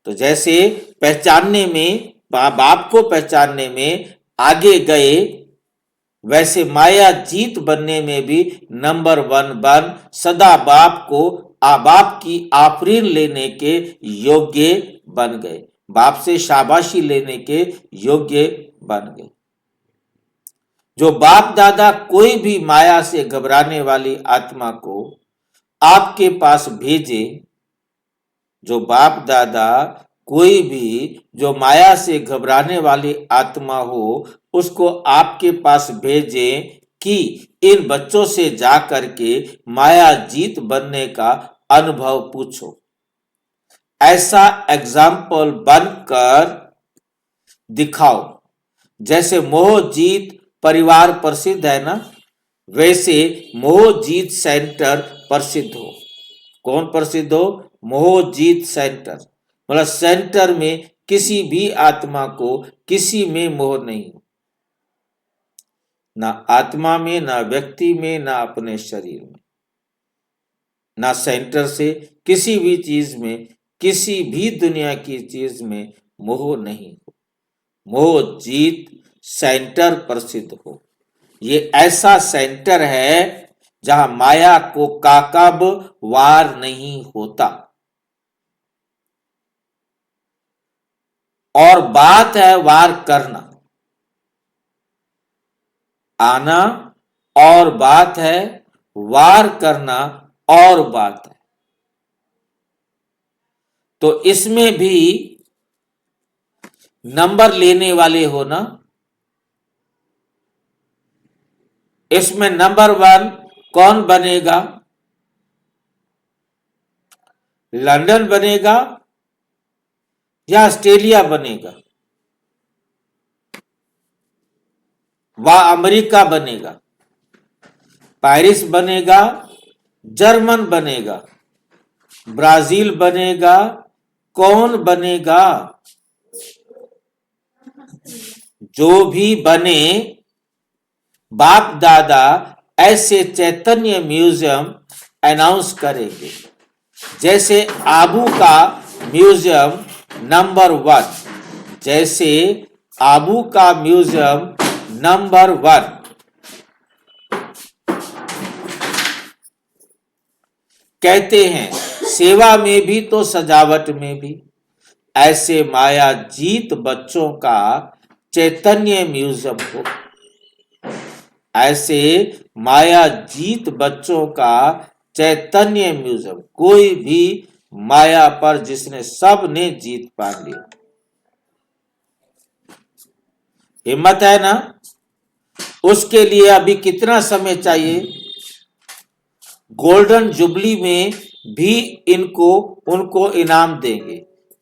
तो जैसे पहचानने में, बाप को पहचानने में आगे गए, वैसे माया जीत बनने में भी नंबर 1 बन सदा बाप को, बाप की आफरीन लेने के योग्य बन गए। बाप से शाबाशी लेने के योग्य बन गए। जो बाप दादा कोई भी माया से घबराने वाली आत्मा को आपके पास भेजे, जो बाप दादा कोई भी जो माया से घबराने वाली आत्मा हो, उसको आपके पास भेजे कि इन बच्चों से जा करके माया जीत बनने का अनुभव पूछो। ऐसा एग्जाम्पल बनकर दिखाओ। जैसे मोह जीत परिवार प्रसिद्ध है ना, वैसे मोह जीत सेंटर प्रसिद्ध हो। कौन प्रसिद्ध हो? मोह जीत सेंटर। मतलब सेंटर में किसी भी आत्मा को किसी में मोह नहीं, ना आत्मा में, ना व्यक्ति में, ना अपने शरीर में, ना सेंटर से किसी भी चीज में, किसी भी दुनिया की चीज में मोह नहीं हो। मोह जीत सेंटर प्रसिद्ध हो। ये ऐसा सेंटर है जहां माया को काकब वार नहीं होता। और बात है वार करना, आना, और बात है वार करना, और बात है। तो इसमें भी नंबर लेने वाले हो ना। इसमें नंबर 1 कौन बनेगा? लंदन बनेगा या ऑस्ट्रेलिया बनेगा? वह अमेरिका बनेगा, पेरिस बनेगा, जर्मन बनेगा, ब्राजील बनेगा? कौन बनेगा? जो भी बने बाप दादा ऐसे चैतन्य म्यूजियम अनाउंस करेंगे, जैसे आबू का म्यूजियम नंबर 1, जैसे आबू का म्यूजियम नंबर 1। कहते हैं सेवा में भी तो सजावट में भी, ऐसे माया जीत बच्चों का चैतन्य म्यूजियम हो, ऐसे माया जीत बच्चों का चैतन्य म्यूजियम। कोई भी माया पर जिसने सब ने जीत पा ली। हिम्मत है ना? उसके लिए अभी कितना समय चाहिए? गोल्डन जुबली में भी उनको इनाम देंगे।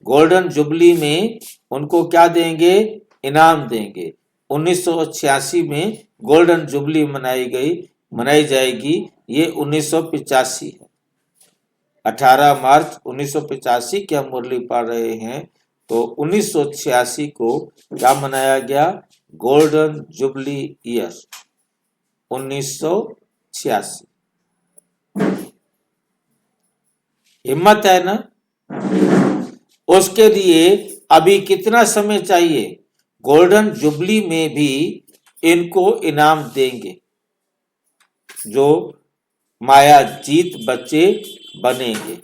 गोल्डन जुबली में उनको क्या देंगे? इनाम देंगे। 1986 में गोल्डन जुबली मनाई जाएगी। ये 1985 है। 18 मार्च 1985 की हम मुरली पढ़ रहे हैं, तो 1986 को क्या मनाया गया? Golden jubilee year 1986। हिम्मत है ना? उसके लिए अभी कितना समय चाहिए? गोल्डन जुबली में भी इनको इनाम देंगे जो माया जीत बच्चे बनेंगे,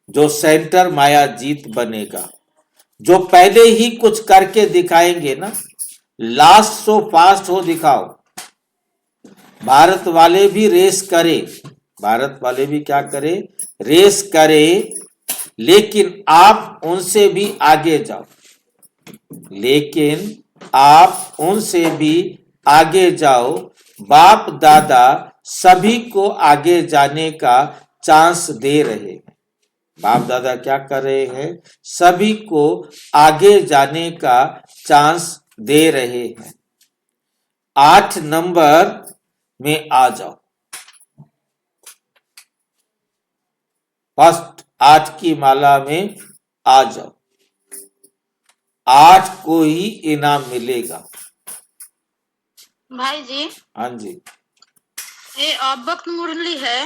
जो सेंटर माया जीत बनेगा, जो पहले ही कुछ करके दिखाएंगे ना। लास्ट सो फास्ट हो दिखाओ। भारत वाले भी रेस करे, भारत वाले भी क्या करे? रेस करे, लेकिन आप उनसे भी आगे जाओ, लेकिन आप उनसे भी आगे जाओ। बाप दादा सभी को आगे जाने का चांस दे रहे हैं। बाप दादा क्या कर रहे हैं? सभी को आगे जाने का चांस दे रहे हैं। 8 नंबर में आ जाओ। फर्स्ट 8 की माला में आ जाओ। 8 को ही इनाम मिलेगा। भाई जी, हाँ जी, ये अवक्त मुरली है,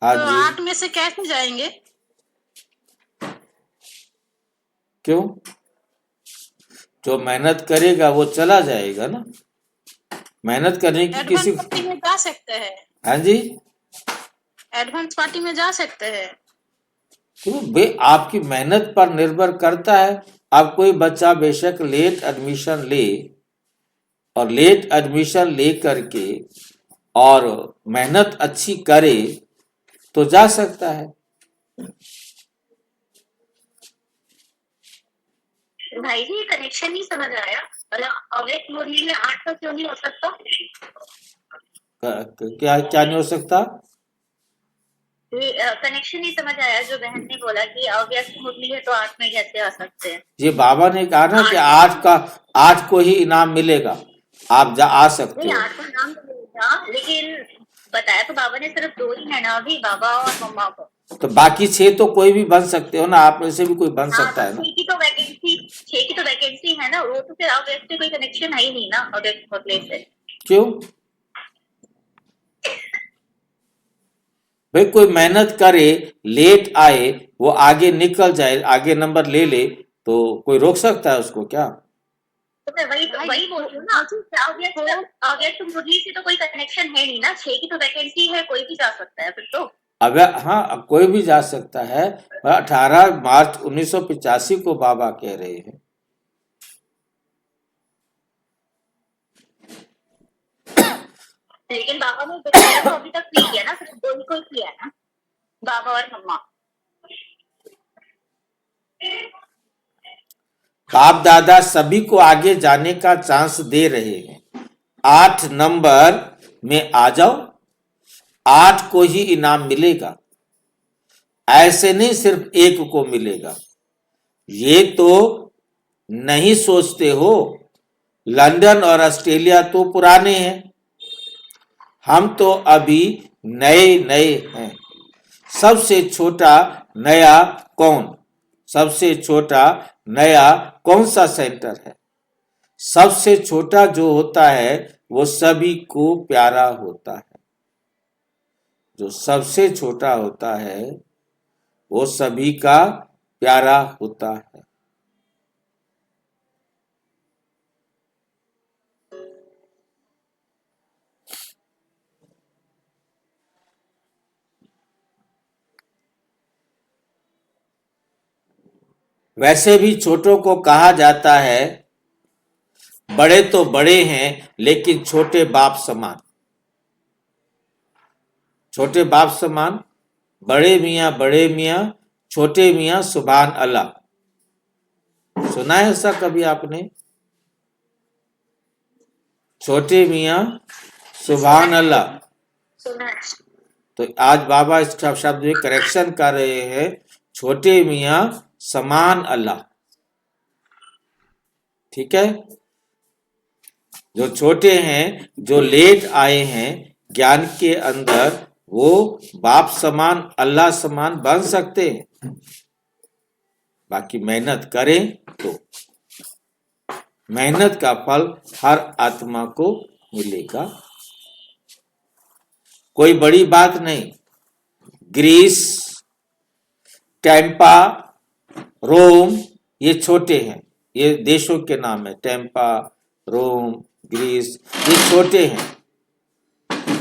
हाँ तो जी। 8 में से कैसे जाएंगे? क्यों? जो मेहनत करेगा वो चला जाएगा ना। मेहनत करने की एडवांस किसी। पार्टी में जा सकते हैं, हाँ जी, एडवांस पार्टी में जा सकते हैं। क्यों? आपकी मेहनत पर निर्भर करता है। अब कोई बच्चा बेशक लेट एडमिशन ले, और लेट एडमिशन ले करके और मेहनत अच्छी करे तो जा सकता है। भाई जी, कनेक्शन नहीं समझ आया। अवैध मुरली में 8 का क्यों नहीं हो सकता? क्या क्या नहीं हो सकता? कनेक्शन नहीं समझ आया। जो बहन ने बोला कि अव्यक्त मुरली है तो 8 में कैसे आ सकते हैं? ये बाबा ने कहा ना कि 8 को ही इनाम मिलेगा, आप आ सकते नहीं, हो। 8 का नाम तो मिलेगा, लेकिन बताया तो बाबा ने सिर्फ 2 ही है ना अभी, बाबा और मम्मा को। तो बाकी 6 तो कोई भी बन सकते हो ना, आप में से भी कोई बन सकता है ना। 6 की तो वैकेंसी है ना, वो तो फिर अव्यक्त से कोई कनेक्शन है ही नहीं ना, अव्यक्त मुरली से। क्यों? भाई कोई मेहनत करे, लेट आए, वो आगे निकल जाए, आगे नंबर ले ले, तो कोई रोक सकता है उसको क्या? तो मैं वही बोल रही हूँ ना, अव्यक्त मुरली से तो कोई कनेक्शन है नहीं ना। 6 की तो वैकेंसी है, कोई भी जा सकता है फिर तो। अब हाँ, कोई भी जा सकता है। 18 मार्च 1985 को बाबा कह रहे हैं। लेकिन बाबा ने डिक्लेयर तो अभी तक नहीं किया ना, सिर्फ 2 ही को किया है ना, बाबा और मम्मा। बाप दादा सभी को आगे जाने का चांस दे रहे हैं। 8 नंबर में आ जाओ, 8 को ही इनाम मिलेगा। ऐसे नहीं सिर्फ एक को मिलेगा। ये तो नहीं सोचते हो, लंदन और ऑस्ट्रेलिया तो पुराने हैं, हम तो अभी नए नए हैं। सबसे छोटा नया कौन? सबसे छोटा नया कौन सा सेंटर है? सबसे छोटा जो होता है वो सभी को प्यारा होता है। जो सबसे छोटा होता है वो सभी का प्यारा होता है। वैसे भी छोटों को कहा जाता है बड़े तो बड़े हैं लेकिन छोटे बाप समान। छोटे बाप समान, बड़े मियाँ, छोटे मियाँ सुभान अल्लाह। सुना है ऐसा कभी आपने? छोटे मियाँ सुभान अल्लाह। सुना है। तो आज बाबा इस शब्द में करेक्शन कर रहे हैं, छोटे मियाँ समान अल्लाह। ठीक है, जो छोटे हैं, जो लेट आए हैं ज्ञान के अंदर, वो बाप समान अल्लाह समान बन सकते हैं, बाकी मेहनत करें तो मेहनत का फल हर आत्मा को मिलेगा। कोई बड़ी बात नहीं। ग्रीस, टेम्पा, रोम ये छोटे हैं, ये देशों के नाम है। टेम्पा, रोम, ग्रीस ये छोटे हैं,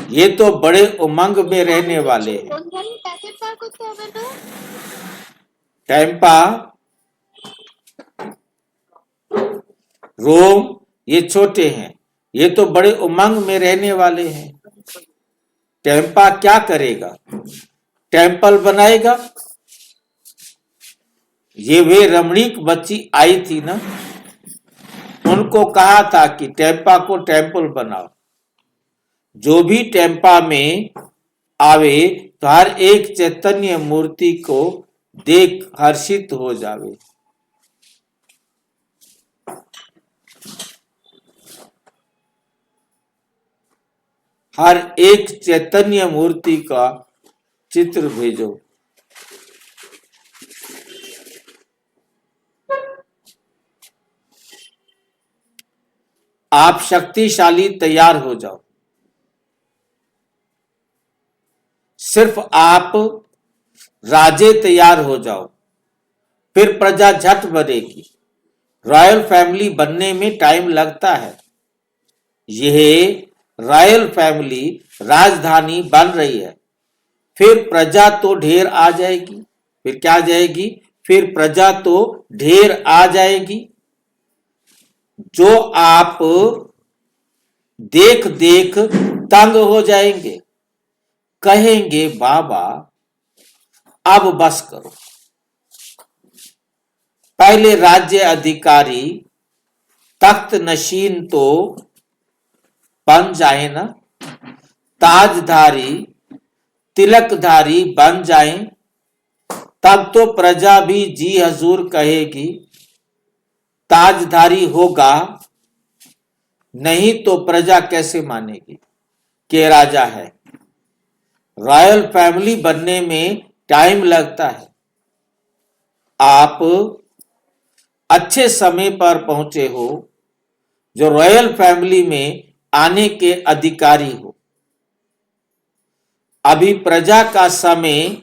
ये तो बड़े उमंग में रहने वाले हैं। टेम्पा, रोम ये छोटे हैं, ये तो बड़े उमंग में रहने वाले हैं। टेम्पा क्या करेगा? टेम्पल बनाएगा। ये वे रमणीक बच्ची आई थी ना, उनको कहा था कि टेम्पा को टेम्पल बनाओ। जो भी टेम्पा में आवे तो हर एक चैतन्य मूर्ति को देख हर्षित हो जावे। हर एक चैतन्य मूर्ति का चित्र भेजो। आप शक्तिशाली तैयार हो जाओ। सिर्फ आप राजे तैयार हो जाओ, फिर प्रजा झट बनेगी। रॉयल फैमिली बनने में टाइम लगता है। यह रॉयल फैमिली राजधानी बन रही है, फिर प्रजा तो ढेर आ जाएगी। फिर क्या आ जाएगी? फिर प्रजा तो ढेर आ जाएगी। जो आप देख देख तंग हो जाएंगे, कहेंगे बाबा अब बस करो। पहले राज्य अधिकारी तख्त नशीन तो बन जाए ना, ताजधारी तिलकधारी बन जाए, तब तो प्रजा भी जी हजूर कहेगी। ताजधारी होगा, नहीं तो प्रजा कैसे मानेगी कि राजा है। रॉयल फैमिली बनने में टाइम लगता है। आप अच्छे समय पर पहुंचे हो, जो रॉयल फैमिली में आने के अधिकारी हो। अभी प्रजा का समय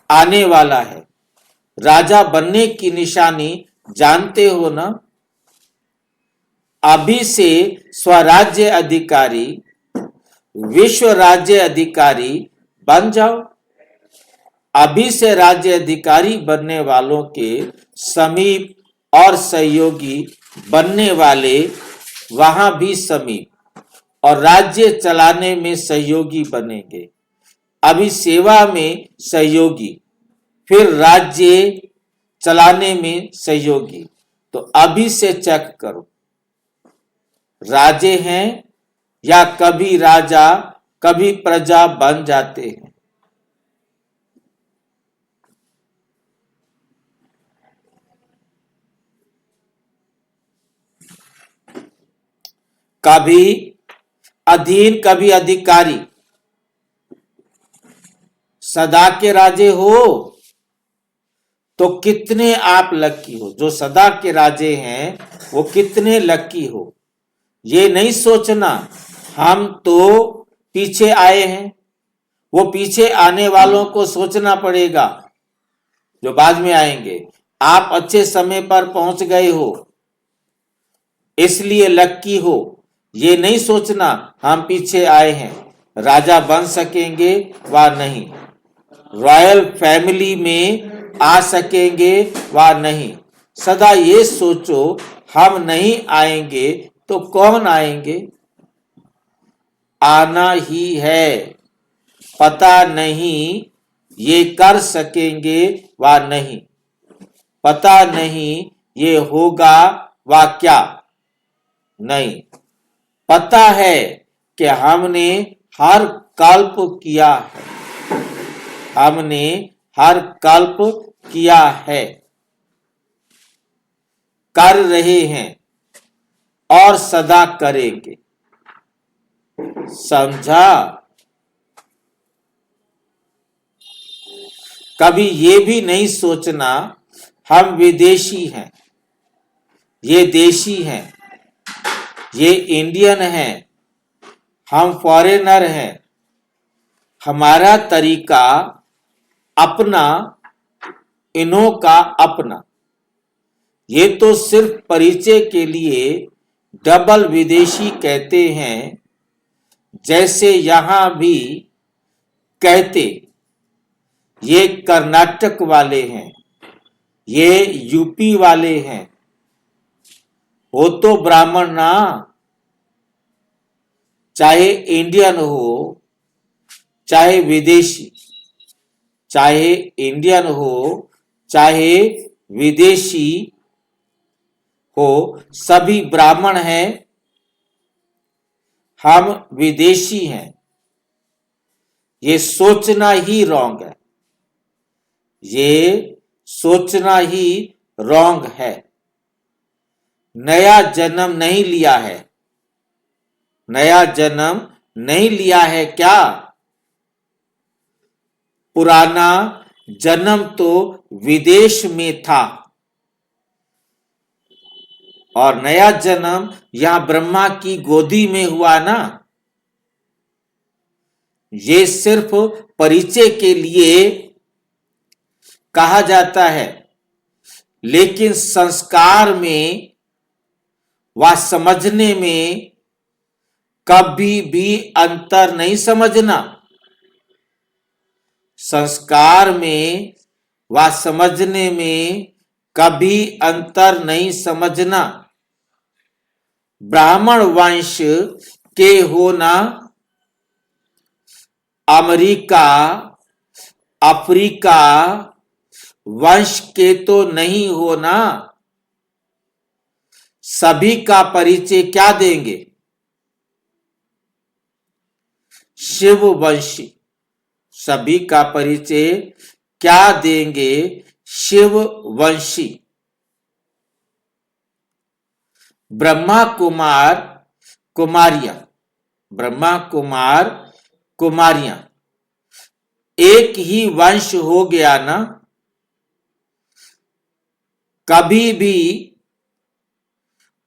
आने वाला है। राजा बनने की निशानी जानते हो ना? अभी से स्वराज्य अधिकारी, विश्व राज्य अधिकारी बन जाओ। अभी से राज्य अधिकारी बनने वालों के समीप और सहयोगी बनने वाले वहां भी समीप और राज्य चलाने में सहयोगी बनेंगे। अभी सेवा में सहयोगी, फिर राज्य चलाने में सहयोगी। तो अभी से चेक करो, राजे हैं या कभी राजा कभी प्रजा बन जाते हैं। कभी अधीन कभी अधिकारी। सदा के राजे हो तो कितने आप लकी हो। जो सदा के राजे हैं वो कितने लकी हो। ये नहीं सोचना हम तो पीछे आए हैं, वो पीछे आने वालों को सोचना पड़ेगा जो बाद में आएंगे। आप अच्छे समय पर पहुंच गए हो इसलिए लकी हो। ये नहीं सोचना हम पीछे आए हैं, राजा बन सकेंगे व नहीं, रॉयल फैमिली में आ सकेंगे व नहीं। सदा ये सोचो हम नहीं आएंगे तो कौन आएंगे। आना ही है, पता नहीं ये कर सकेंगे व नहीं, पता नहीं ये होगा व क्या नहीं। पता है कि हमने हर कल्प किया है, हमने हर कल्प किया है, कर रहे हैं और सदा करेंगे। समझा। कभी ये भी नहीं सोचना हम विदेशी हैं, ये देशी हैं, ये इंडियन हैं, हम फॉरेनर हैं, हमारा तरीका अपना, इन्हों का अपना। ये तो सिर्फ परिचय के लिए डबल विदेशी कहते हैं, जैसे यहां भी कहते ये कर्नाटक वाले हैं, ये यूपी वाले हैं। हो तो ब्राह्मण ना, चाहे इंडियन हो चाहे विदेशी, चाहे इंडियन हो चाहे विदेशी हो, सभी ब्राह्मण हैं, हम विदेशी हैं। ये सोचना ही रॉन्ग है, ये सोचना ही रॉन्ग है। नया जन्म नहीं लिया है, नया जन्म नहीं लिया है क्या। पुराना जन्म तो विदेश में था और नया जन्म यहां ब्रह्मा की गोदी में हुआ ना। ये सिर्फ परिचय के लिए कहा जाता है, लेकिन संस्कार में व समझने में कभी भी अंतर नहीं समझना। संस्कार में व समझने में कभी अंतर नहीं समझना। ब्राह्मण वंश के होना अमेरिका अफ्रीका वंश के तो नहीं होना। सभी का परिचय क्या देंगे। शिव वंशी, सभी का परिचय क्या देंगे। शिव वंशी। ब्रह्मा कुमार कुमारियां, ब्रह्मा कुमार कुमारियां एक ही वंश हो गया ना। कभी भी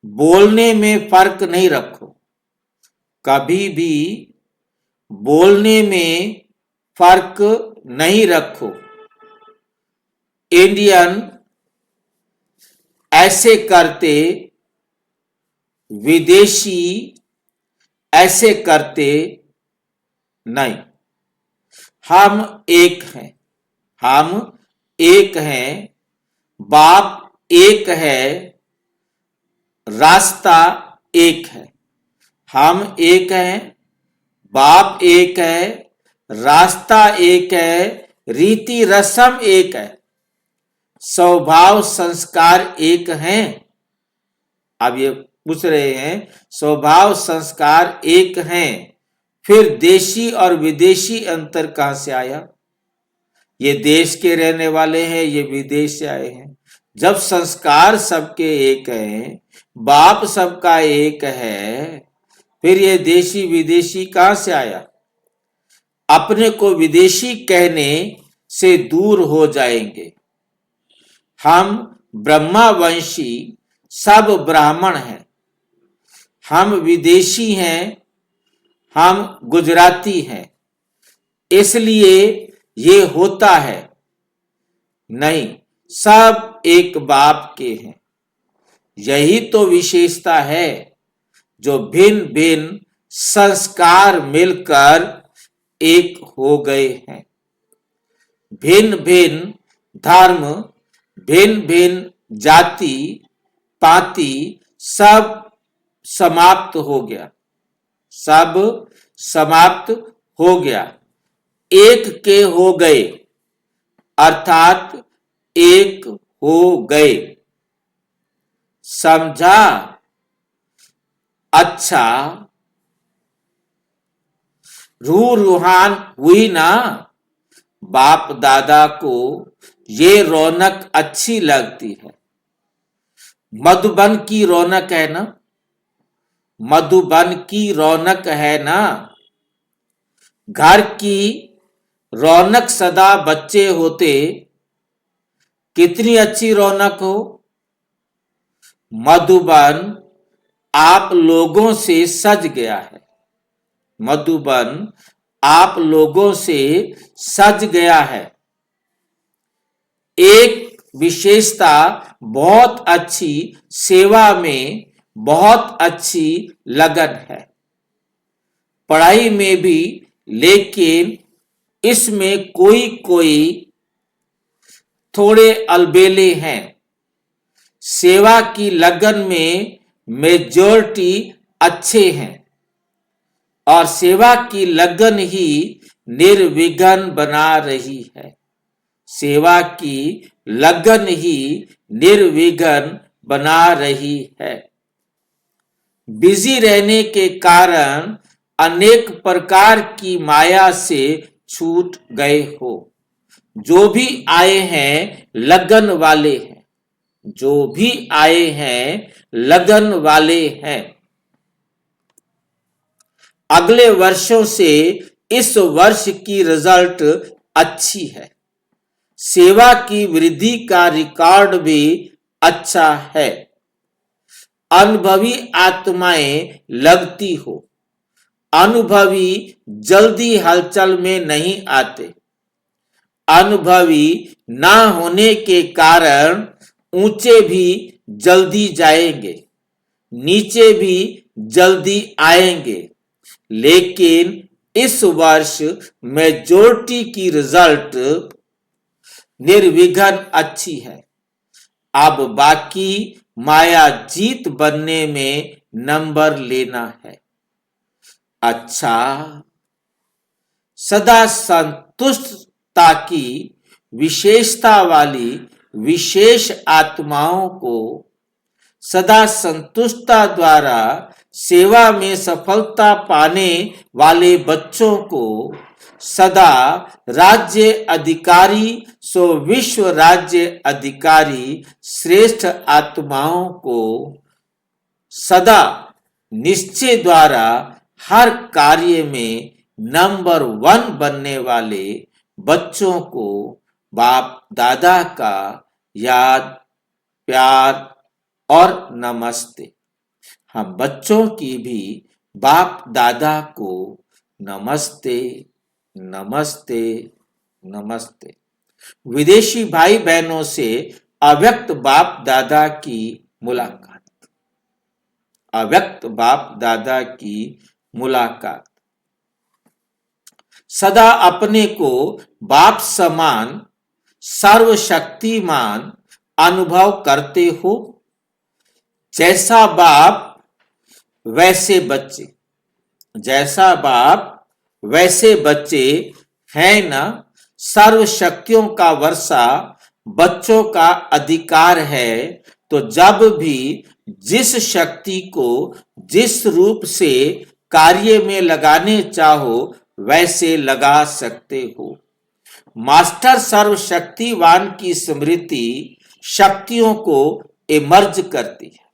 बोलने में फर्क नहीं रखो, कभी भी बोलने में फर्क नहीं रखो। इंडियन ऐसे करते, विदेशी ऐसे करते नहीं। हम एक हैं, हम एक हैं, बाप एक है, रास्ता एक है। हम एक हैं, बाप एक है, रास्ता एक है, रीति रस्म एक है, स्वभाव संस्कार एक हैं। अब ये पूछ रहे हैं स्वभाव संस्कार एक हैं, फिर देशी और विदेशी अंतर कहां से आया। ये देश के रहने वाले हैं, ये विदेश से आए हैं। जब संस्कार सबके एक हैं, बाप सबका एक है, फिर ये देशी विदेशी कहां से आया। अपने को विदेशी कहने से दूर हो जाएंगे। हम ब्रह्मावंशी सब ब्राह्मण हैं, हम विदेशी हैं, हम गुजराती हैं, इसलिए ये होता है। नहीं, सब एक बाप के हैं। यही तो विशेषता है जो भिन्न भिन्न संस्कार मिलकर एक हो गए हैं। भिन्न भिन्न धर्म, भिन्न भिन्न जाति पाति सब समाप्त हो गया, सब समाप्त हो गया, एक के हो गए, अर्थात एक हो गए। समझा? अच्छा, रूह रूहान हुई ना। बाप दादा को ये रौनक अच्छी लगती है। मधुबन की रौनक है ना, मधुबन की रौनक है ना। घर की रौनक सदा बच्चे होते, कितनी अच्छी रौनक हो। मधुबन आप लोगों से सज गया है, मधुबन आप लोगों से सज गया है। एक विशेषता बहुत अच्छी सेवा में बहुत अच्छी लगन है, पढ़ाई में भी, लेकिन इसमें कोई कोई थोड़े अलबेले हैं। सेवा की लगन में मेजॉरिटी अच्छे हैं और सेवा की लगन ही निर्विघ्न बना रही है। सेवा की लगन ही निर्विघ्न बना रही है। बिजी रहने के कारण अनेक प्रकार की माया से छूट गए हो। जो भी आए हैं लगन वाले हैं, जो भी आए हैं लगन वाले हैं। अगले वर्षों से इस वर्ष की रिजल्ट अच्छी है। सेवा की वृद्धि का रिकॉर्ड भी अच्छा है। अनुभवी आत्माएं लगती हो। अनुभवी जल्दी हलचल में नहीं आते। अनुभवी ना होने के कारण ऊंचे भी जल्दी जाएंगे, नीचे भी जल्दी आएंगे, लेकिन इस वर्ष मेजॉरिटी की रिजल्ट निर्विघ्न अच्छी है। अब बाकी माया जीत बनने में नंबर लेना है। अच्छा, सदा संतुष्टता की विशेषता वाली विशेष आत्माओं को सदा संतुष्टता द्वारा सेवा में सफलता पाने वाले बच्चों को सदा राज्य अधिकारी सो विश्व राज्य अधिकारी श्रेष्ठ आत्माओं को सदा निश्चय द्वारा हर कार्य में नंबर 1 बनने वाले बच्चों को बाप दादा का याद, प्यार और नमस्ते। हम बच्चों की भी बाप दादा को नमस्ते नमस्ते नमस्ते। विदेशी भाई बहनों से अव्यक्त बाप दादा की मुलाकात, अव्यक्त बाप दादा की मुलाकात। सदा अपने को बाप समान सर्वशक्तिमान अनुभव करते हो। जैसा बाप वैसे बच्चे, जैसा बाप वैसे बच्चे हैं ना। सर्व शक्तियों का वर्षा बच्चों का अधिकार है। तो जब भी जिस शक्ति को जिस रूप से कार्य में लगाने चाहो वैसे लगा सकते हो। मास्टर सर्वशक्तिवान की स्मृति शक्तियों को इमर्ज करती है,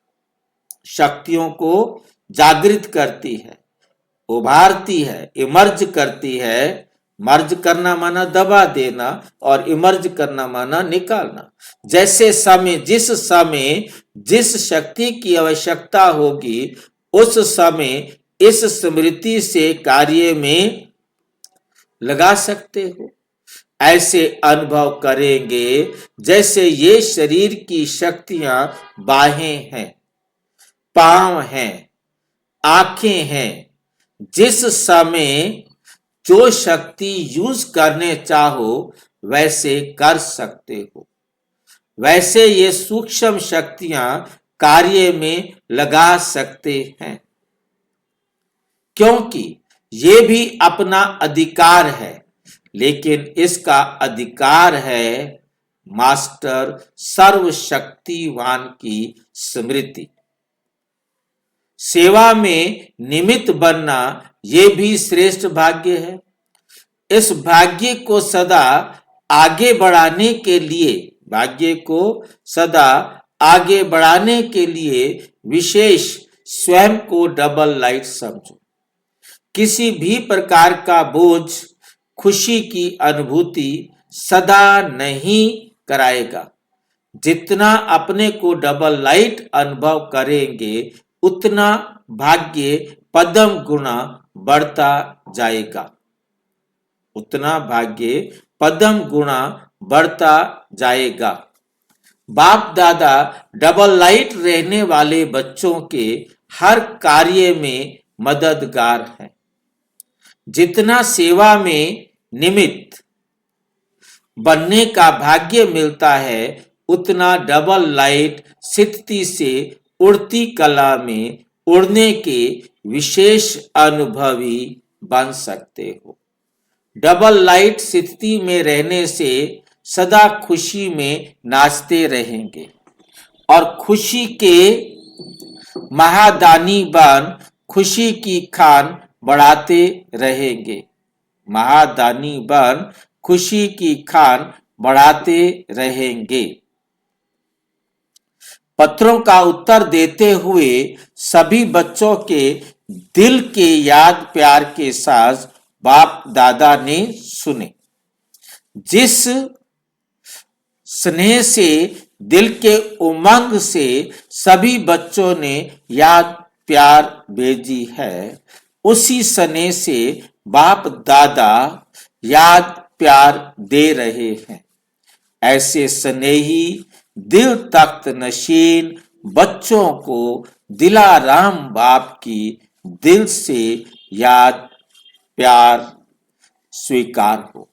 शक्तियों को जागृत करती है, उभारती है, इमर्ज करती है मर्ज करना माना दबा देना और इमर्ज करना माना निकालना। जैसे जिस समय जिस शक्ति की आवश्यकता होगी उस समय इस स्मृति से कार्य में लगा सकते हो। ऐसे अनुभव करेंगे जैसे ये शरीर की शक्तियां बाहें हैं, पांव हैं, आंखें हैं। जिस समय जो शक्ति यूज करने चाहो वैसे कर सकते हो। वैसे ये सूक्ष्म शक्तियां कार्य में लगा सकते हैं, क्योंकि ये भी अपना अधिकार है, लेकिन इसका अधिकार है मास्टर सर्वशक्तिवान की स्मृति। सेवा में निमित्त बनना ये भी श्रेष्ठ भाग्य है। इस भाग्य को सदा आगे बढ़ाने के लिए विशेष स्वयं को डबल लाइट समझो। किसी भी प्रकार का बोझ खुशी की अनुभूति सदा नहीं कराएगा। जितना अपने को डबल लाइट अनुभव करेंगे उतना भाग्य पदम गुना बढ़ता जाएगा, बाप दादा डबल लाइट रहने वाले बच्चों के हर कार्य में मददगार हैं। जितना सेवा में निमित्त बनने का भाग्य मिलता है उतना डबल लाइट स्थिति से उड़ती कला में उड़ने के विशेष अनुभवी बन सकते हो। डबल लाइट स्थिति में रहने से सदा खुशी में नाचते रहेंगे और खुशी के महादानी बन खुशी की खान बढ़ाते रहेंगे। पत्रों का उत्तर देते हुए सभी बच्चों के दिल के याद प्यार के साथ बाप दादा ने सुने। जिस स्नेह से दिल के उमंग से सभी बच्चों ने याद प्यार भेजी है, उसी स्नेह से बाप दादा याद प्यार दे रहे हैं। ऐसे स्नेही दिल तख्त नशीन बच्चों को दिलाराम बाप की दिल से याद प्यार स्वीकार हो।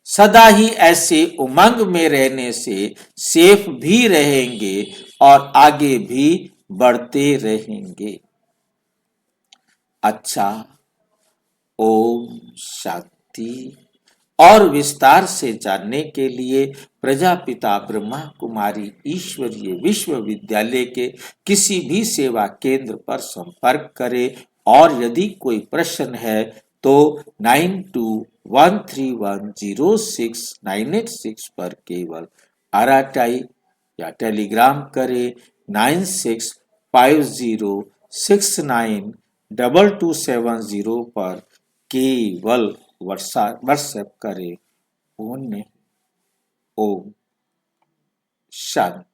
सदा ही ऐसे उमंग में रहने से सेफ भी रहेंगे और आगे भी बढ़ते रहेंगे। अच्छा, ओम शांति। और विस्तार से जानने के लिए प्रजापिता ब्रह्मा कुमारी ईश्वरीय विश्वविद्यालय के किसी भी सेवा केंद्र पर संपर्क करें और यदि कोई प्रश्न है तो 9213106986 पर केवल आरटीआई या टेलीग्राम करें। 9650692270 पर केवल व्हाट्सएप करें। ओम शांति।